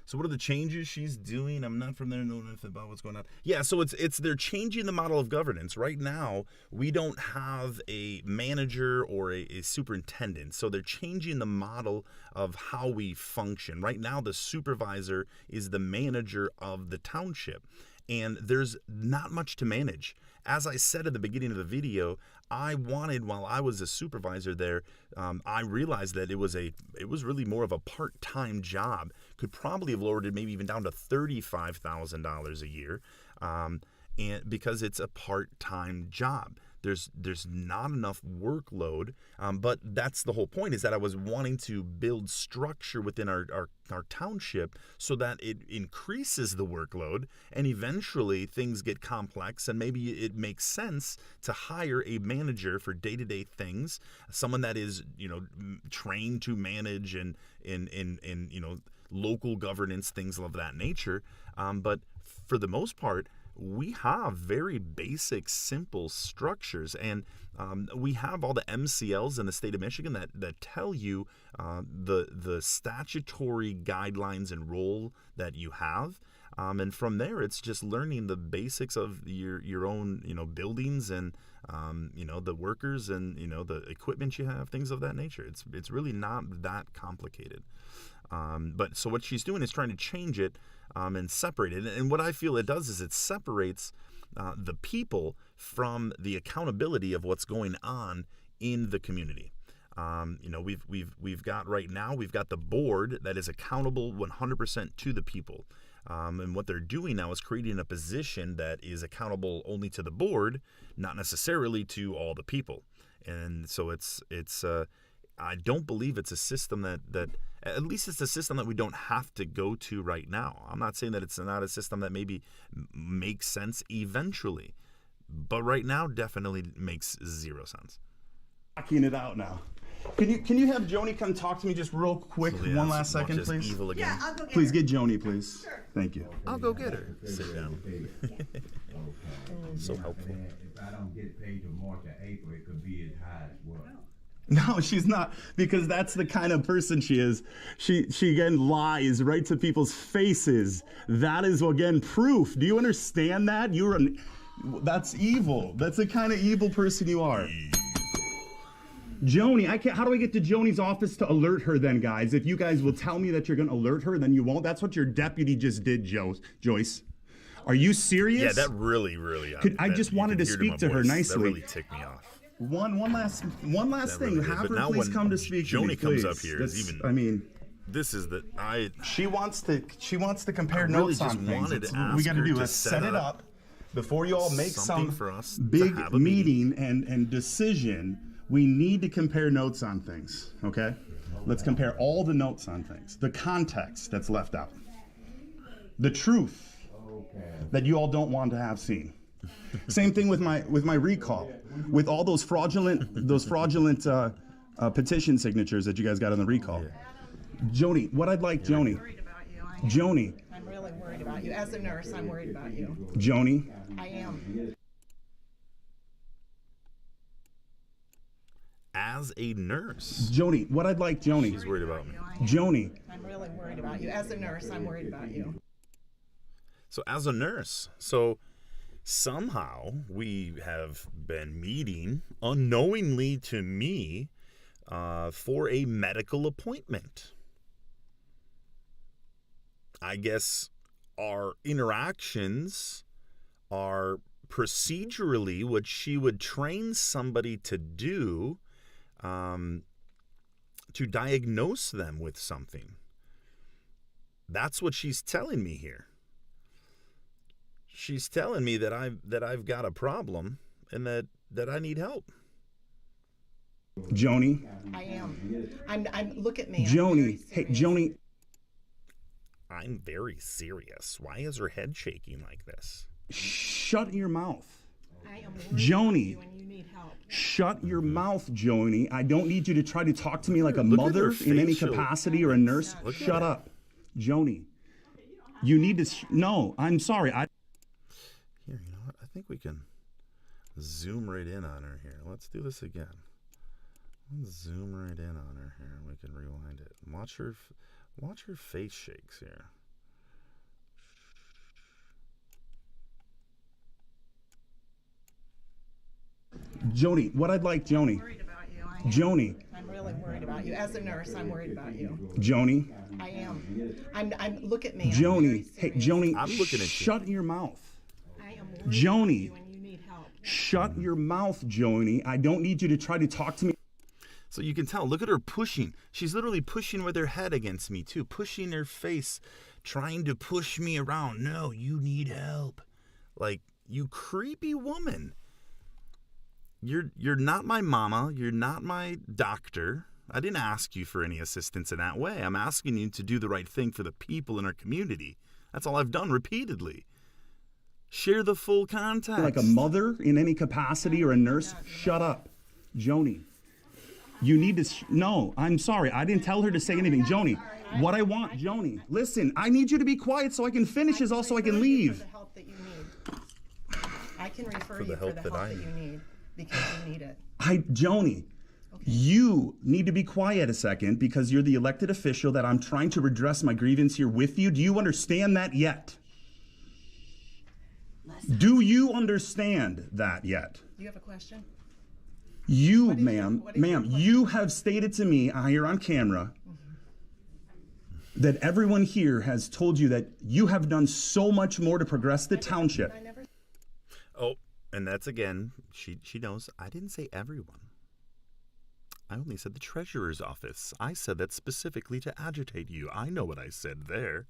So what are the changes she's doing? I'm not from there, know nothing about what's going on. Yeah, so they're changing the model of governance. Right now, we don't have a manager or a superintendent. So they're changing the model of how we function. Right now, the supervisor is the manager of the township. And there's not much to manage. As I said at the beginning of the video, while I was a supervisor there, I realized that it was really more of a part-time job. Could probably have lowered it maybe even down to $35,000 a year, and because it's a part-time job. There's not enough workload, but that's the whole point, is that I was wanting to build structure within our township so that it increases the workload, and eventually things get complex and maybe it makes sense to hire a manager for day-to-day things, someone that is trained to manage and in local governance, things of that nature. But for the most part, we have very basic, simple structures, and we have all the MCLs in the state of Michigan that tell you the statutory guidelines and role that you have, and from there it's just learning the basics of your own buildings and the workers and the equipment you have, things of that nature. It's really not that complicated. But so what she's doing is trying to change it and separate it. And what I feel it does is it separates the people from the accountability of what's going on in the community. We've got right now, we've got the board that is accountable 100% to the people. And what they're doing now is creating a position that is accountable only to the board, not necessarily to all the people. And so it's I don't believe it's a system that at least it's a system that we don't have to go to right now. I'm not saying that it's not a system that maybe makes sense eventually, but right now definitely makes zero sense. Knocking it out now. Can you have Joni come talk to me just real quick? So, yeah, one last second, please. Evil again. Yeah, I'll go get Please her. get Joni, please. Sure. Thank you. I'll go get her. Sit down. So helpful. If I don't get paid till March or April, it could be as high as well. No, she's not, because that's the kind of person she is. She again lies right to people's faces. That is again proof. Do you understand that? That's evil. That's the kind of evil person you are. Joni, how do I get to Joni's office to alert her then, guys? If you guys will tell me that you're going to alert her, then you won't. That's what your deputy just did, Joyce. Are you serious? Yeah, that really. I just wanted to speak to her nicely. That really ticked me off. One last thing. Really have did. her please come to speak to me, Joni comes please. up here, this is She wants to compare I really notes on just things. wanted to That's what ask we got to her do. to Let's set set it up. up. before you all make Something some for us to big have a meeting and decision, we need to compare notes on things, okay? Let's compare all the notes on things, the context that's left out, the truth that you all don't want to have seen. Same thing with my recall, with all those fraudulent petition signatures that you guys got on the recall. Joni, what I'd like, Joni. Worried about you. I am. Joni. I'm really worried about you. As a nurse, I'm worried about you. Joni. I am. As a nurse, Joni, what I'd like, Joni. she's worried about me. Joni. I'm really worried about you. As a nurse, I'm worried about you. So as a nurse, so somehow we have been meeting unknowingly to me for a medical appointment. I guess our interactions are procedurally what she would train somebody to do to diagnose them with something. That's what she's telling me here. She's telling me that I've got a problem and that I need help. Joni. I am. I'm. Look at me. Joni. Hey, Joni. I'm very serious. Why is her head shaking like this? Shut your mouth. I am worried Joni. about you and you need help. Shut your mouth, Joni. I don't need you to try to talk to me like a Look at mother her in any facial- capacity or a nurse. Look at Shut it. up. Joni. You need to... No, I'm sorry. Here, you know what? I think we can zoom right in on her here. Let's do this again. Let's zoom right in on her here. We can rewind it. Watch her face shakes here. Joni, what I'd like, Joni. Worried about you. I am. Joni. I'm really worried about you. As a nurse, I'm worried about you. Joni. I am. I'm. Look at me. I'm Joni. very Hey, serious. Joni. I'm looking at you. Shut your mouth. I am worried Joni. about you and you need help. Shut your mouth, Joni. I don't need you to try to talk to me. So you can tell, look at her pushing. She's literally pushing with her head against me too, pushing her face, trying to push me around. No, you need help. Like, you creepy woman. You're not my mama. You're not my doctor. I didn't ask you for any assistance in that way. I'm asking you to do the right thing for the people in our community. That's all I've done repeatedly. Share the full context. Like a mother in any capacity or a nurse. Shut up. Joni. You need to... No, I'm sorry. I didn't tell her to say anything. Joni, what I want... Joni, listen. I need you to be quiet so I can finish is also I can leave. For the help that you need. I can refer the you for help the that help I that you need because you need it. Joni, you need to be quiet a second because you're the elected official that I'm trying to redress my grievance here with you. Do you understand that yet? Do you understand that yet? You have a question? You, is your- ma'am, what is your question? you have stated to me here on camera that everyone here has told you that you have done so much more to progress the township. I never. Oh, and that's again, she knows. I didn't say everyone. I only said the treasurer's office. I said that specifically to agitate you. I know what I said there.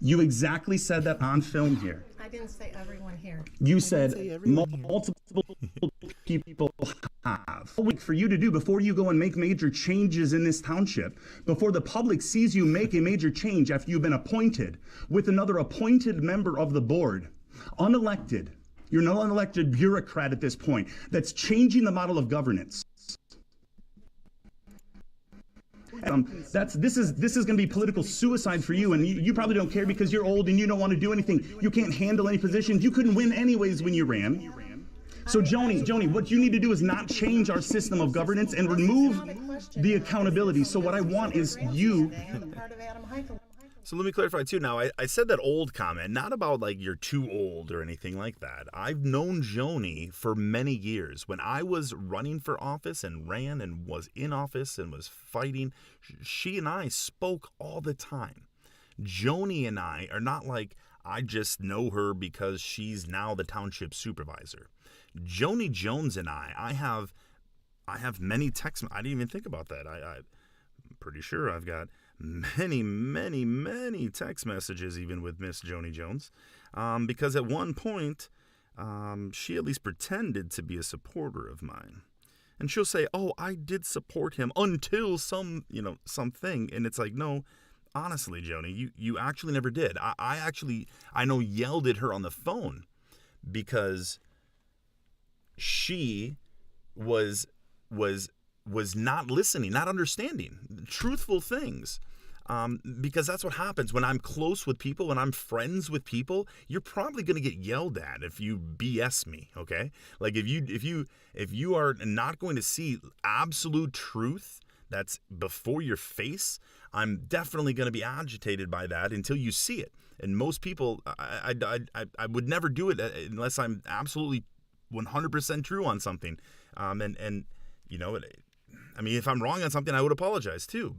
You exactly said that on film here. I didn't say everyone here. You said say everyone here. multiple people have. A week for you to do before you go and make major changes in this township, before the public sees you make a major change after you've been appointed with another appointed member of the board, unelected. You're not an unelected bureaucrat at this point that's changing the model of governance. This is going to be political suicide for you, and you probably don't care because you're old and you don't want to do anything. You can't handle any positions. You couldn't win anyways when you ran. So Joni, what you need to do is not change our system of governance and remove the accountability. So what I want is you. I'm part of Adam Heichel. So let me clarify too. Now, I said that old comment, not about like you're too old or anything like that. I've known Joni for many years. When I was running for office and ran and was in office and was fighting, she and I spoke all the time. Joni and I are not like I just know her because she's now the township supervisor. Joni Jones and I have many texts. I didn't even think about that. I'm pretty sure I've got many text messages even with Miss Joni Jones. because at one point, she at least pretended to be a supporter of mine. And she'll say, oh, I did support him until something. And it's like, no, honestly, Joni, you actually never did. I know yelled at her on the phone because she was not listening, not understanding truthful things. Because that's what happens when I'm close with people, when I'm friends with people. You're probably going to get yelled at if you BS me, okay? Like if you are not going to see absolute truth that's before your face, I'm definitely going to be agitated by that until you see it. And most people, I would never do it unless I'm absolutely 100% true on something. And you know, I mean, if I'm wrong on something, I would apologize too.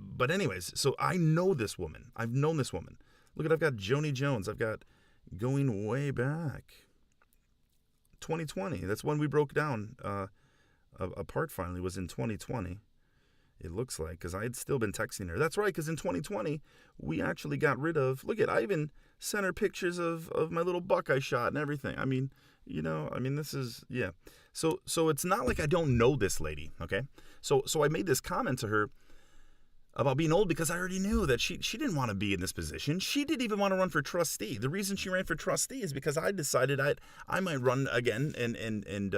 But anyways, so I know this woman. I've known this woman. Look, I've got Joni Jones. I've got going way back. 2020. That's when we broke down apart finally, was in 2020. It looks like, because I had still been texting her. That's right, because in 2020, we actually got rid of, look at, I even sent her pictures of my little buck I shot and everything. I mean, this is, yeah. So it's not like I don't know this lady, okay? So I made this comment to her about being old because I already knew that she didn't want to be in this position. She didn't even want to run for trustee. The reason she ran for trustee is because I decided I might run again and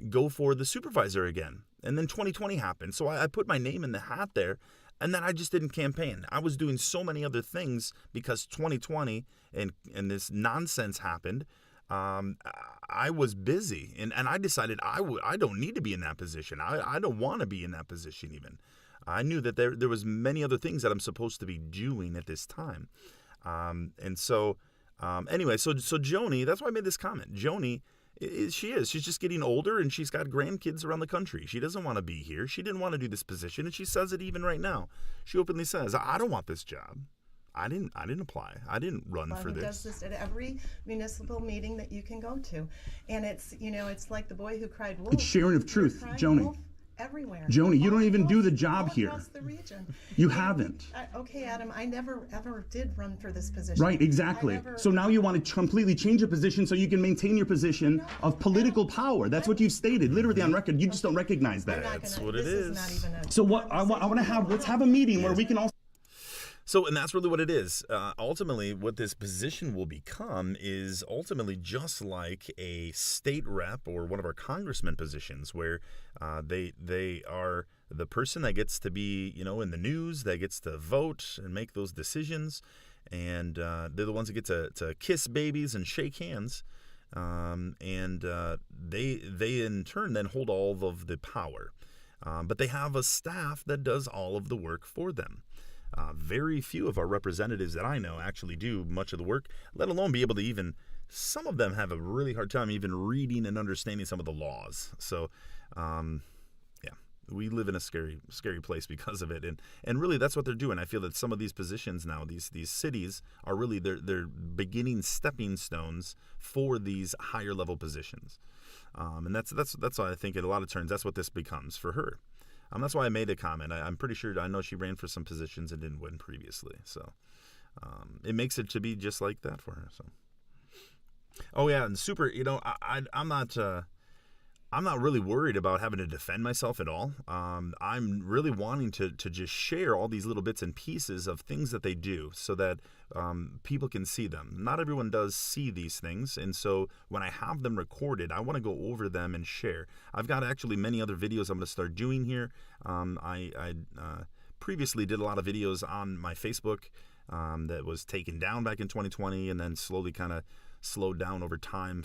go for the supervisor again. And then 2020 happened. So I put my name in the hat there, and then I just didn't campaign. I was doing so many other things because 2020 and this nonsense happened. I was busy, and I decided I don't need to be in that position. I don't want to be in that position even. I knew that there was many other things that I'm supposed to be doing at this time. Anyway, so Joni, that's why I made this comment. Joni, she's just getting older, and she's got grandkids around the country. She doesn't want to be here. She didn't want to do this position, and she says it even right now. She openly says, I don't want this job. I didn't apply. I didn't run for this. He does this at every municipal meeting that you can go to. And it's like the boy who cried wolf. It's sharing of truth, Joni. Wolf everywhere. Joni, you don't even do the all job here. Across the region. You haven't. Okay, Adam, I never ever did run for this position. Right, exactly. So now you want to completely change your position so you can maintain your position of political power. That's what you've stated, literally on record. You just don't recognize that. That's what it is. So let's have a meeting where we can all. So, and that's really what it is. Ultimately, what this position will become is ultimately just like a state rep or one of our congressman positions, where they are the person that gets to be, in the news, that gets to vote and make those decisions, and they're the ones that get to kiss babies and shake hands, and they in turn then hold all of the power, but they have a staff that does all of the work for them. Very few of our representatives that I know actually do much of the work, let alone be able to even, some of them have a really hard time even reading and understanding some of the laws. So, we live in a scary place because of it. And really that's what they're doing. I feel that some of these positions now, these cities are really, they're beginning stepping stones for these higher level positions. And that's why I think in a lot of turns, that's what this becomes for her. That's why I made a comment. I'm pretty sure, I know she ran for some positions and didn't win previously. So it makes it to be just like that for her. So, oh yeah, and super, I'm not really worried about having to defend myself at all. I'm really wanting to just share all these little bits and pieces of things that they do so that people can see them. Not everyone does see these things, and so when I have them recorded, I want to go over them and share. I've got actually many other videos I'm going to start doing here. I previously did a lot of videos on my Facebook that was taken down back in 2020 and then slowly kind of slowed down over time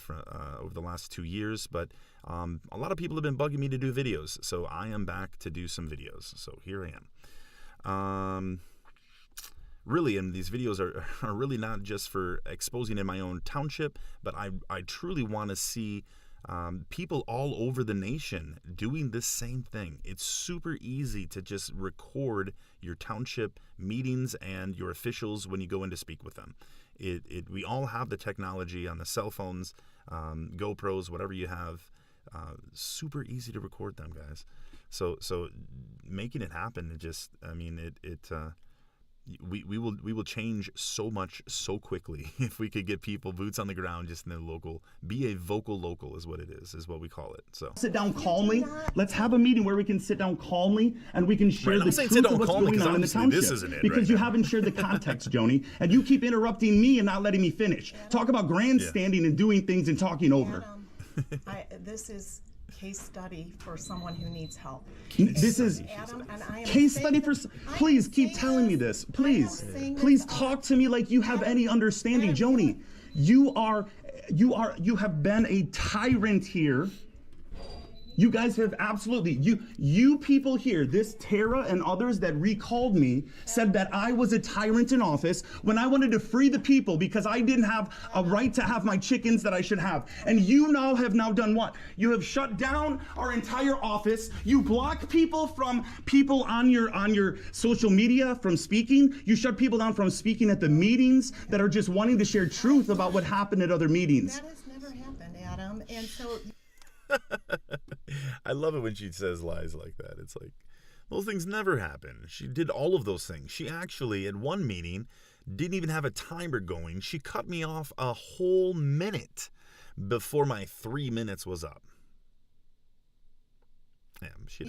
over the last 2 years, but a lot of people have been bugging me to do videos, so I am back to do some videos. So here I am. Really, and these videos are really not just for exposing in my own township, but I truly want to see people all over the nation doing this same thing. It's super easy to just record your township meetings and your officials when you go in to speak with them. We all have the technology on the cell phones, GoPros, whatever you have. Super easy to record them, guys. So making it happen, we will change so much so quickly if we could get people boots on the ground just in the local. Be a vocal local is what it is what we call it. So sit down calmly. Let's have a meeting where we can sit down calmly and we can share the truth of what's going on in the township. This isn't it because right you now. haven't shared the context, Joni, and you keep interrupting me and not letting me finish. Talk about grandstanding and doing things and talking over. Adam, this is case study for someone who needs help. This is Adam, and I am case saying- study for. I am Please keep saying telling me this. Please, I am saying please this, talk to me like you have any understanding, Adam, Joni. You have been a tyrant here. You guys have absolutely, you people here, this Tara and others that recalled me said that I was a tyrant in office when I wanted to free the people because I didn't have a right to have my chickens that I should have. And you now have done what? You have shut down our entire office. You block people from people on your social media from speaking. You shut people down from speaking at the meetings that are just wanting to share truth about what happened at other meetings. That has never happened, Adam, and so I love it when she says lies like that. It's like, those things never happen. She did all of those things. She actually, at one meeting, didn't even have a timer going. She cut me off a whole minute before my 3 minutes was up. Yeah, she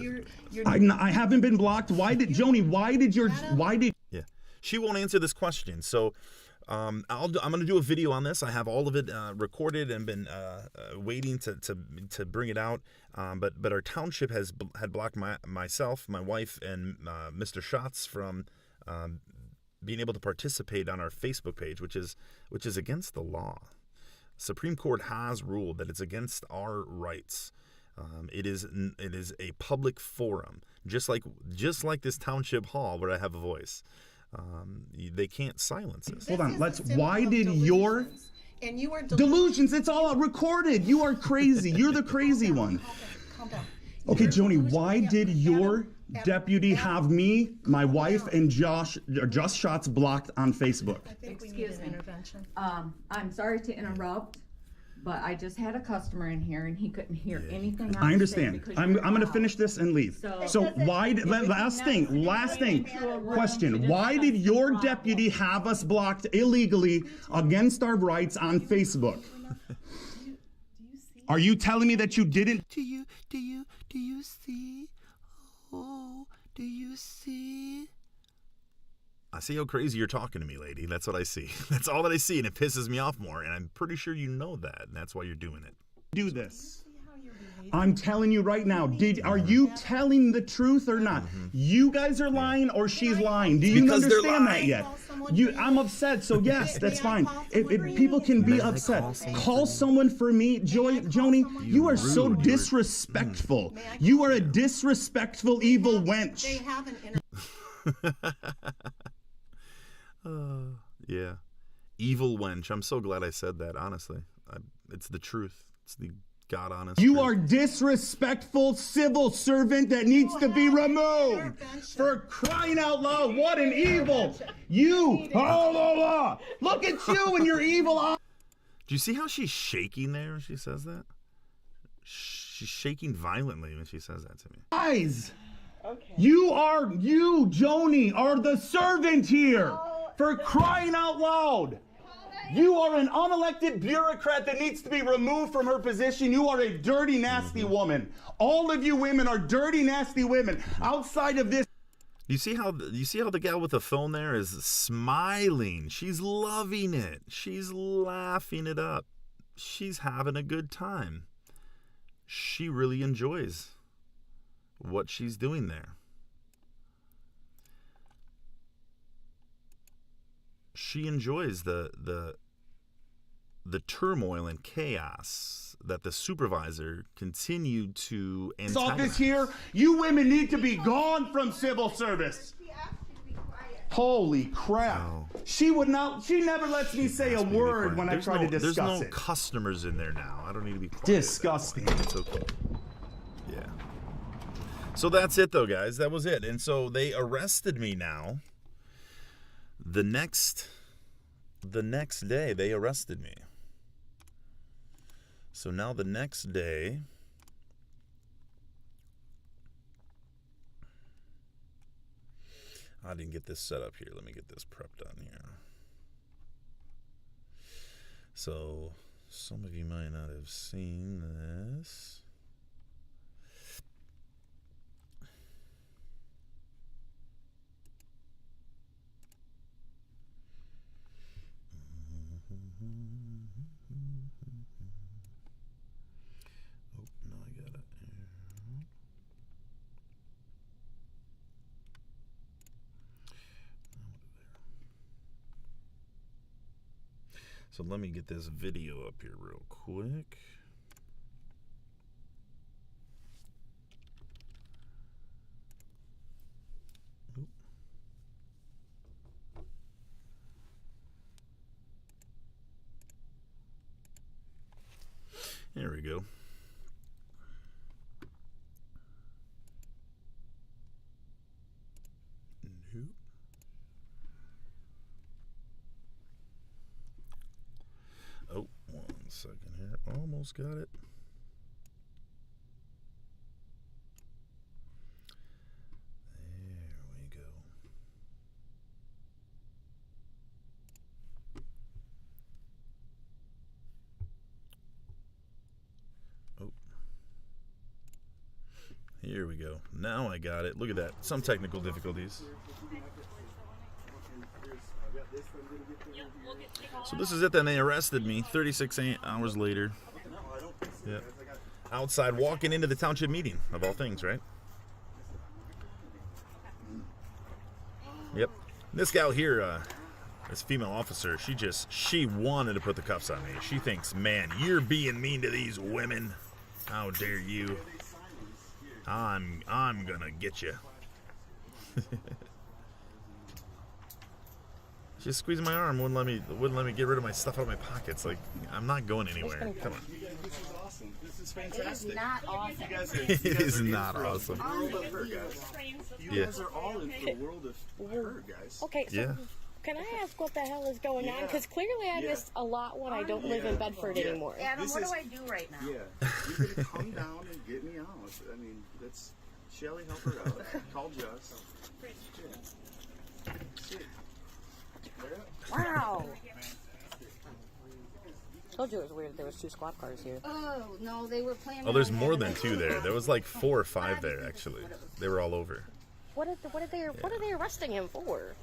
doesn't. I haven't been blocked. Why did Joni? Yeah, she won't answer this question. So I'm going to do a video on this. I have all of it recorded and been waiting to bring it out. But our township had blocked myself, my wife, and Mr. Schatz from being able to participate on our Facebook page, which is against the law. Supreme Court has ruled that it's against our rights. It is a public forum, just like this township hall where I have a voice. They can't silence us. Hold on. Why did your and you are delusions? It's all recorded. You are crazy. You're the crazy one. Calm down. Okay, Joni, why did your deputy have me, my wife, and Josh Schatz blocked on Facebook? I think we need Excuse an me. intervention. I'm sorry to interrupt, but I just had a customer in here and he couldn't hear anything I understand. I'm going to finish this and leave. So- So why? Last thing. Question: why did your deputy have us blocked illegally against our rights on Facebook? Are you telling me that you didn't? Do you see? Oh, do you see? I see how crazy you're talking to me, lady. That's what I see. That's all that I see, and it pisses me off more. And I'm pretty sure you know that, and that's why you're doing it. Do this. I'm telling you right now. Are you telling the truth or not? You guys are lying, or she's lying. Do you Because they're understand that lying. yet? I'm upset. So yes, that's fine. If people can be upset, call someone for me. Joni, you are so rude. disrespectful. You are a disrespectful, evil They wench. have an Yeah. Evil wench. I'm so glad I said that, honestly. It's the truth. It's the God honest You truth. are disrespectful civil servant that needs to be removed. For crying out loud, what an evil. You, look at you and your evil eyes. Do you see how she's shaking there when she says that? She's shaking violently when she says that to me. You, Joni, are the servant here. For crying out loud. You are an unelected bureaucrat that needs to be removed from her position. You are a dirty, nasty woman. All of you women are dirty, nasty women. Outside of this. You see how the gal with the phone there is smiling. She's loving it. She's laughing it up. She's having a good time. She really enjoys what she's doing there. She enjoys the turmoil and chaos that the supervisor continued to antagonize. Office here, you women need to be gone from civil service. Holy crap. Oh. She never lets me say a word when I try to discuss There's no it. customers in there now. I don't need to be quiet. Disgusting. It's okay. Yeah. So that's it though, guys. That was it. And so they arrested me now. The next day they arrested me. So now the next day didn't get this set up here. Let me get this prepped on here. So, some of you might not have seen this. Oh, no, I got it. So let me get this video up here real quick. Oop. There we go. Nope. Oh, 1 second here. Almost got it. There we go. Oh. Here we go. Now I got it. Look at that. Some technical difficulties. So this is it. Then they arrested me 36 hours later. Yep. Outside, walking into the township meeting, of all things, right? Yep. This gal here, this female officer, she wanted to put the cuffs on me. She thinks, man, you're being mean to these women. How dare you? I'm gonna get you. She's squeezing my arm, wouldn't let me get rid of my stuff out of my pockets. Like, I'm not going anywhere. Come on. This is awesome. This is fantastic. It is not awesome. It is not awesome. You guys are all in for the world of hurt, guys. Okay, so Yeah. can I ask what the hell is going on? Because clearly I missed a lot when I don't live in Bedford anymore. Adam, This what is- do I do right now? Yeah, you're gonna come down and get me out. I mean, that's Shelly, help her out. Call Jess. Yeah. See. Wow. Told you it was weird. There was 2 squad cars here. Oh, no, they were planning Oh, there's on more having than 2 there. There was like 4 or 5 there, actually. They were all over. What are they arresting him for?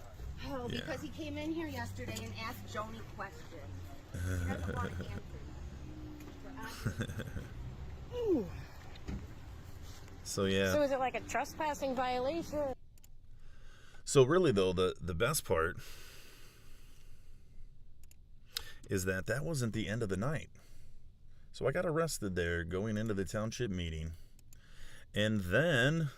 Oh, Yeah. because he came in here yesterday and asked Joni questions. He doesn't want answers. So yeah. So is it like a trespassing violation? So really though, the best part is that wasn't the end of the night. So I got arrested there going into the township meeting. And then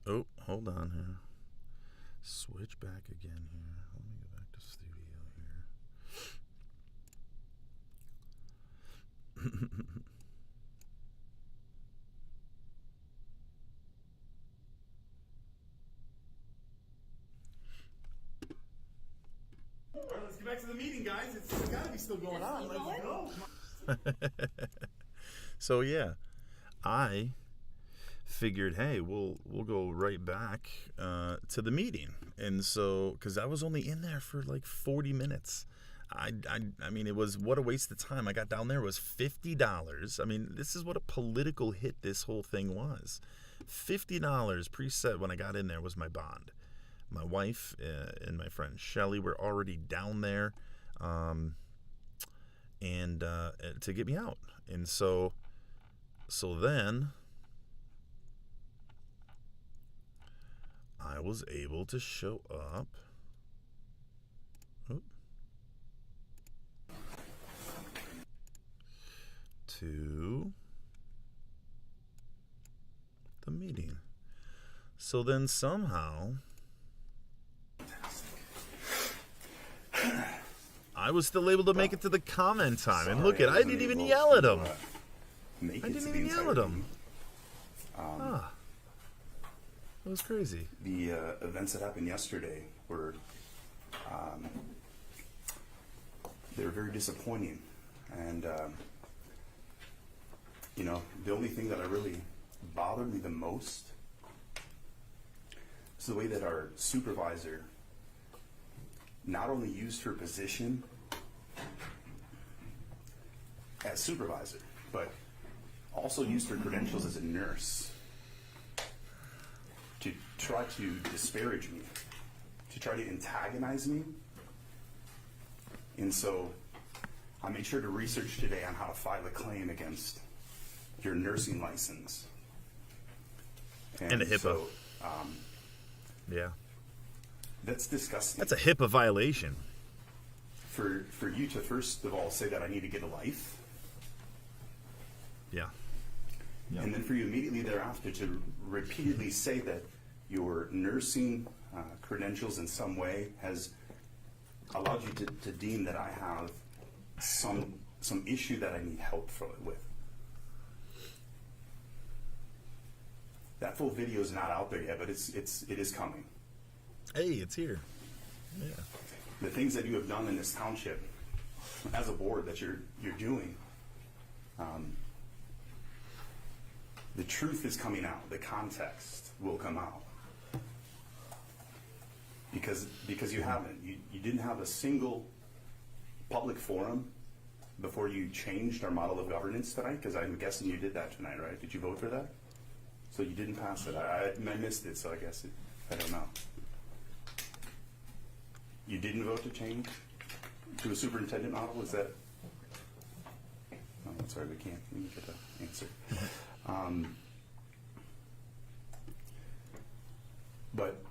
oh, hold on here. Switch back again here. Let me go back to studio here. All right, let's get back to the meeting, guys. It's gotta be still going on. Let's go. So yeah, I figured, hey, we'll go right back to the meeting, and so because I was only in there for like 40 minutes. I mean, it was, what a waste of time. I got down there, it was $50. I mean, this is what a political hit this whole thing was. $50 preset when I got in there was my bond. My wife and my friend Shelly were already down there, and to get me out. And so then I was able to show up. To the meeting. So then somehow I was still able to make it to the comment time. And look I didn't even yell at him. I didn't even yell at him. That was crazy. The events that happened yesterday were they were very disappointing, and you know, the only thing that really bothered me the most is the way that our supervisor not only used her position as supervisor, but also used her credentials as a nurse to try to disparage me, to try to antagonize me. And so I made sure to research today on how to file a claim against your nursing license. And a HIPAA. So, Yeah. that's disgusting. That's a HIPAA violation. For you to first of all say that I need to get a life, Yeah. Yeah. and then for you immediately thereafter to repeatedly say that your nursing credentials in some way has allowed you to deem that I have some issue that I need help with. That full video is not out there yet, but it is coming. Hey, it's here. Yeah. The things that you have done in this township as a board that you're doing, the truth is coming out. The context will come out. Because you haven't. You didn't have a single public forum before you changed our model of governance tonight, because I'm guessing you did that tonight, right? Did you vote for that? So you didn't pass it. I missed it, so I guess I don't know. You didn't vote to change to a superintendent model? Is that? Oh, sorry, we can't get the answer. But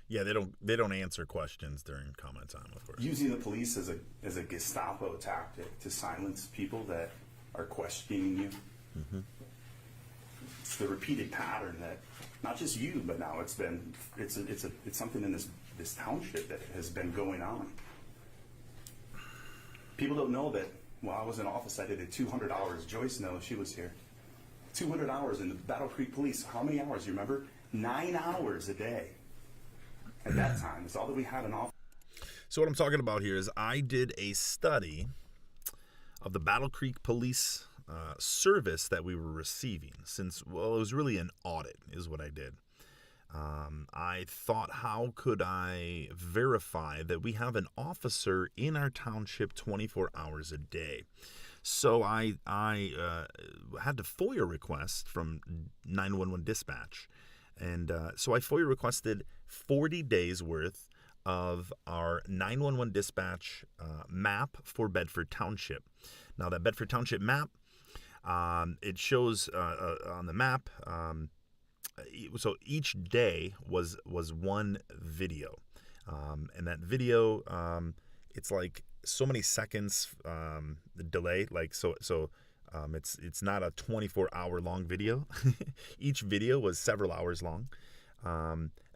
Yeah, they don't answer questions during comment time, of course. using the police as a Gestapo tactic to silence people that are questioning you. Mm-hmm. It's the repeated pattern that not just you, but now it's something in this township that has been going on. People don't know that while I was in office, I did it 200 hours. Joyce knows, she was here. 200 hours in the Battle Creek Police. How many hours? You remember? 9 hours a day. At that time, it's all that we had in office. So what I'm talking about here is I did a study of the Battle Creek Police service that we were receiving, since, well, it was really an audit is what I did. I thought, how could I verify that we have an officer in our township 24 hours a day? So I had to FOIA request from 911 dispatch. And so I FOIA requested 40 days worth of our 911 dispatch map for Bedford Township. Now that Bedford Township map, it shows on the map, so each day was one video. And that video, it's like so many seconds delay, like so it's not a 24-hour long video. Each video was several hours long.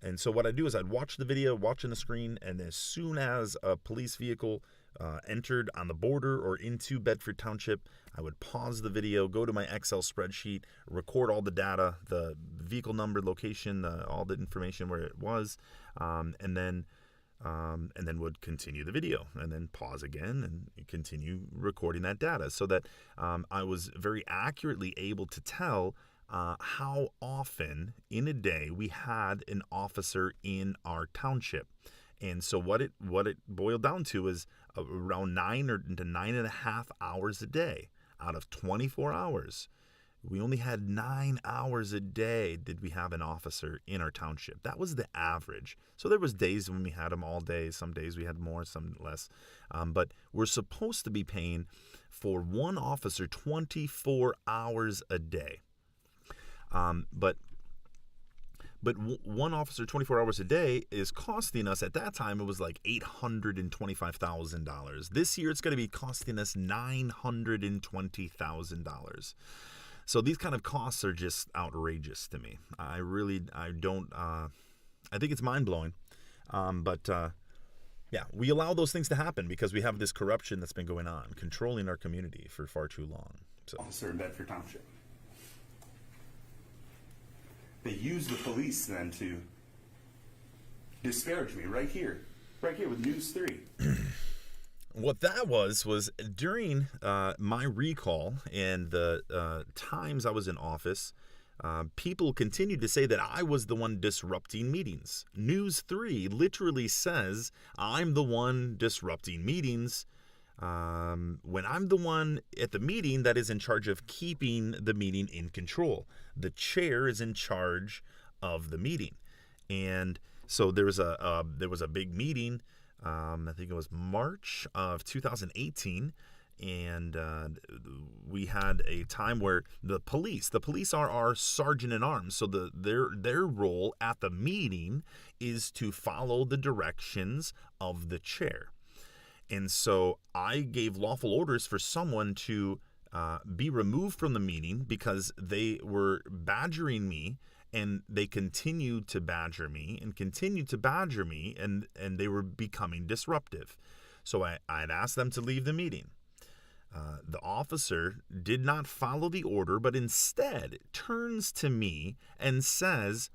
And so what I'd do is I'd watch the video, watching the screen, and as soon as a police vehicle entered on the border or into Bedford Township, I would pause the video, go to my Excel spreadsheet, record all the data, the vehicle number, location, all the information where it was, and then would continue the video, and then pause again and continue recording that data, so that I was very accurately able to tell how often in a day we had an officer in our township. And so what it boiled down to is around 9 to 9.5 hours a day out of 24 hours. We only had 9 hours a day did we have an officer in our township. That was the average. So there was days when we had them all day. Some days we had more, some less. But we're supposed to be paying for one officer 24 hours a day. But one officer 24 hours a day is costing us, at that time, it was like $825,000. This year, it's going to be costing us $920,000. So these kind of costs are just outrageous to me. I think it's mind-blowing. Yeah, we allow those things to happen because we have this corruption that's been going on, controlling our community for far too long. So. Officer in Bedford Township. They use the police then to disparage me right here with News 3. what that was during my recall and the times I was in office, people continued to say that I was the one disrupting meetings. News 3 literally says I'm the one disrupting meetings when I'm the one at the meeting that is in charge of keeping the meeting in control. The chair is in charge of the meeting. And so there was a big meeting. I think it was March of 2018, and we had a time where the police are our sergeant in arms. So their role at the meeting is to follow the directions of the chair. And so I gave lawful orders for someone to be removed from the meeting because they were badgering me. And they continued to badger me, and they were becoming disruptive. So I'd asked them to leave the meeting. The officer did not follow the order, but instead turns to me and says,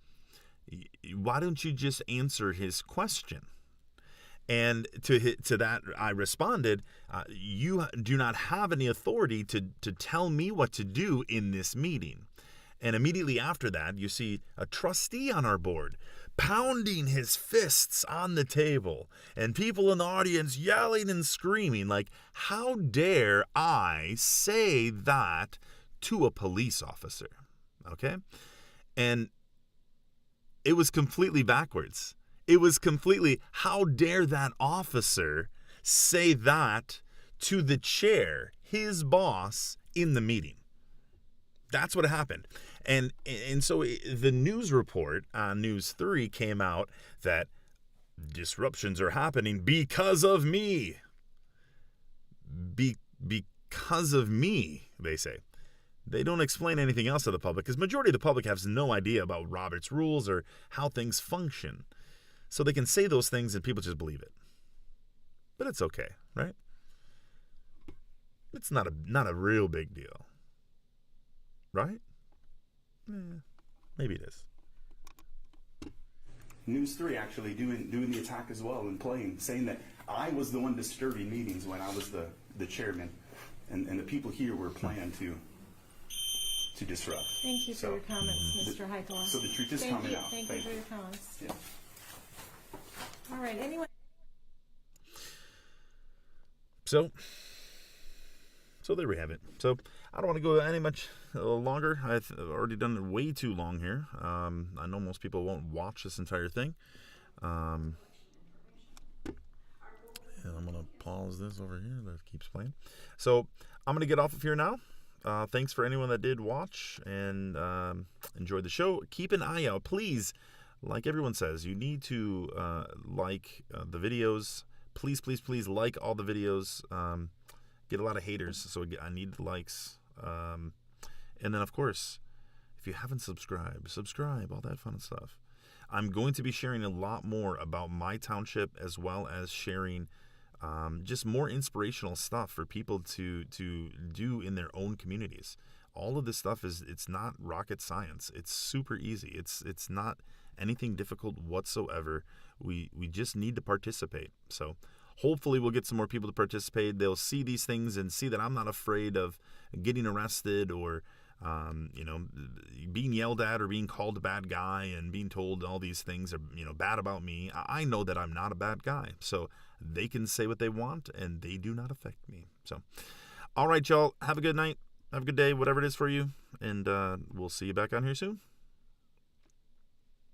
"Why don't you just answer his question?" And to that, I responded, "You do not have any authority to tell me what to do in this meeting." And immediately after that, you see a trustee on our board pounding his fists on the table and people in the audience yelling and screaming like, how dare I say that to a police officer? Okay? And it was completely backwards. It was completely, how dare that officer say that to the chair, his boss, in the meeting? That's what happened. And so the news report on News 3 came out that disruptions are happening because of me. Because of me, they say. They don't explain anything else to the public because majority of the public has no idea about Robert's rules or how things function. So they can say those things and people just believe it. But it's okay, right? It's not a real big deal. Right? Maybe it is. News 3 actually doing the attack as well and saying that I was the one disturbing meetings when I was the chairman, and the people here were planned to disrupt. Thank you for your comments, Mr. Heikola. So the truth is coming out. Thank you for your comments. Yeah. All right, anyway. So there we have it. So I don't want to go any much longer. I've already done it way too long here. I know most people won't watch this entire thing. And I'm going to pause this over here that keeps playing. So I'm going to get off of here now. Thanks for anyone that did watch and enjoyed the show. Keep an eye out. Please, like everyone says, you need to like the videos. Please, please, please like all the videos. Get a lot of haters, so I need the likes. And then, of course, if you haven't subscribed, subscribe, all that fun stuff. I'm going to be sharing a lot more about my township as well as sharing just more inspirational stuff for people to do in their own communities. All of this stuff it's not rocket science. It's super easy. It's not anything difficult whatsoever. We just need to participate. So hopefully we'll get some more people to participate. They'll see these things and see that I'm not afraid of getting arrested or being yelled at or being called a bad guy and being told all these things are bad about me. I know that I'm not a bad guy, so they can say what they want and they do not affect me. So all right, y'all, have a good night, have a good day, whatever it is for you, and we'll see you back on here soon.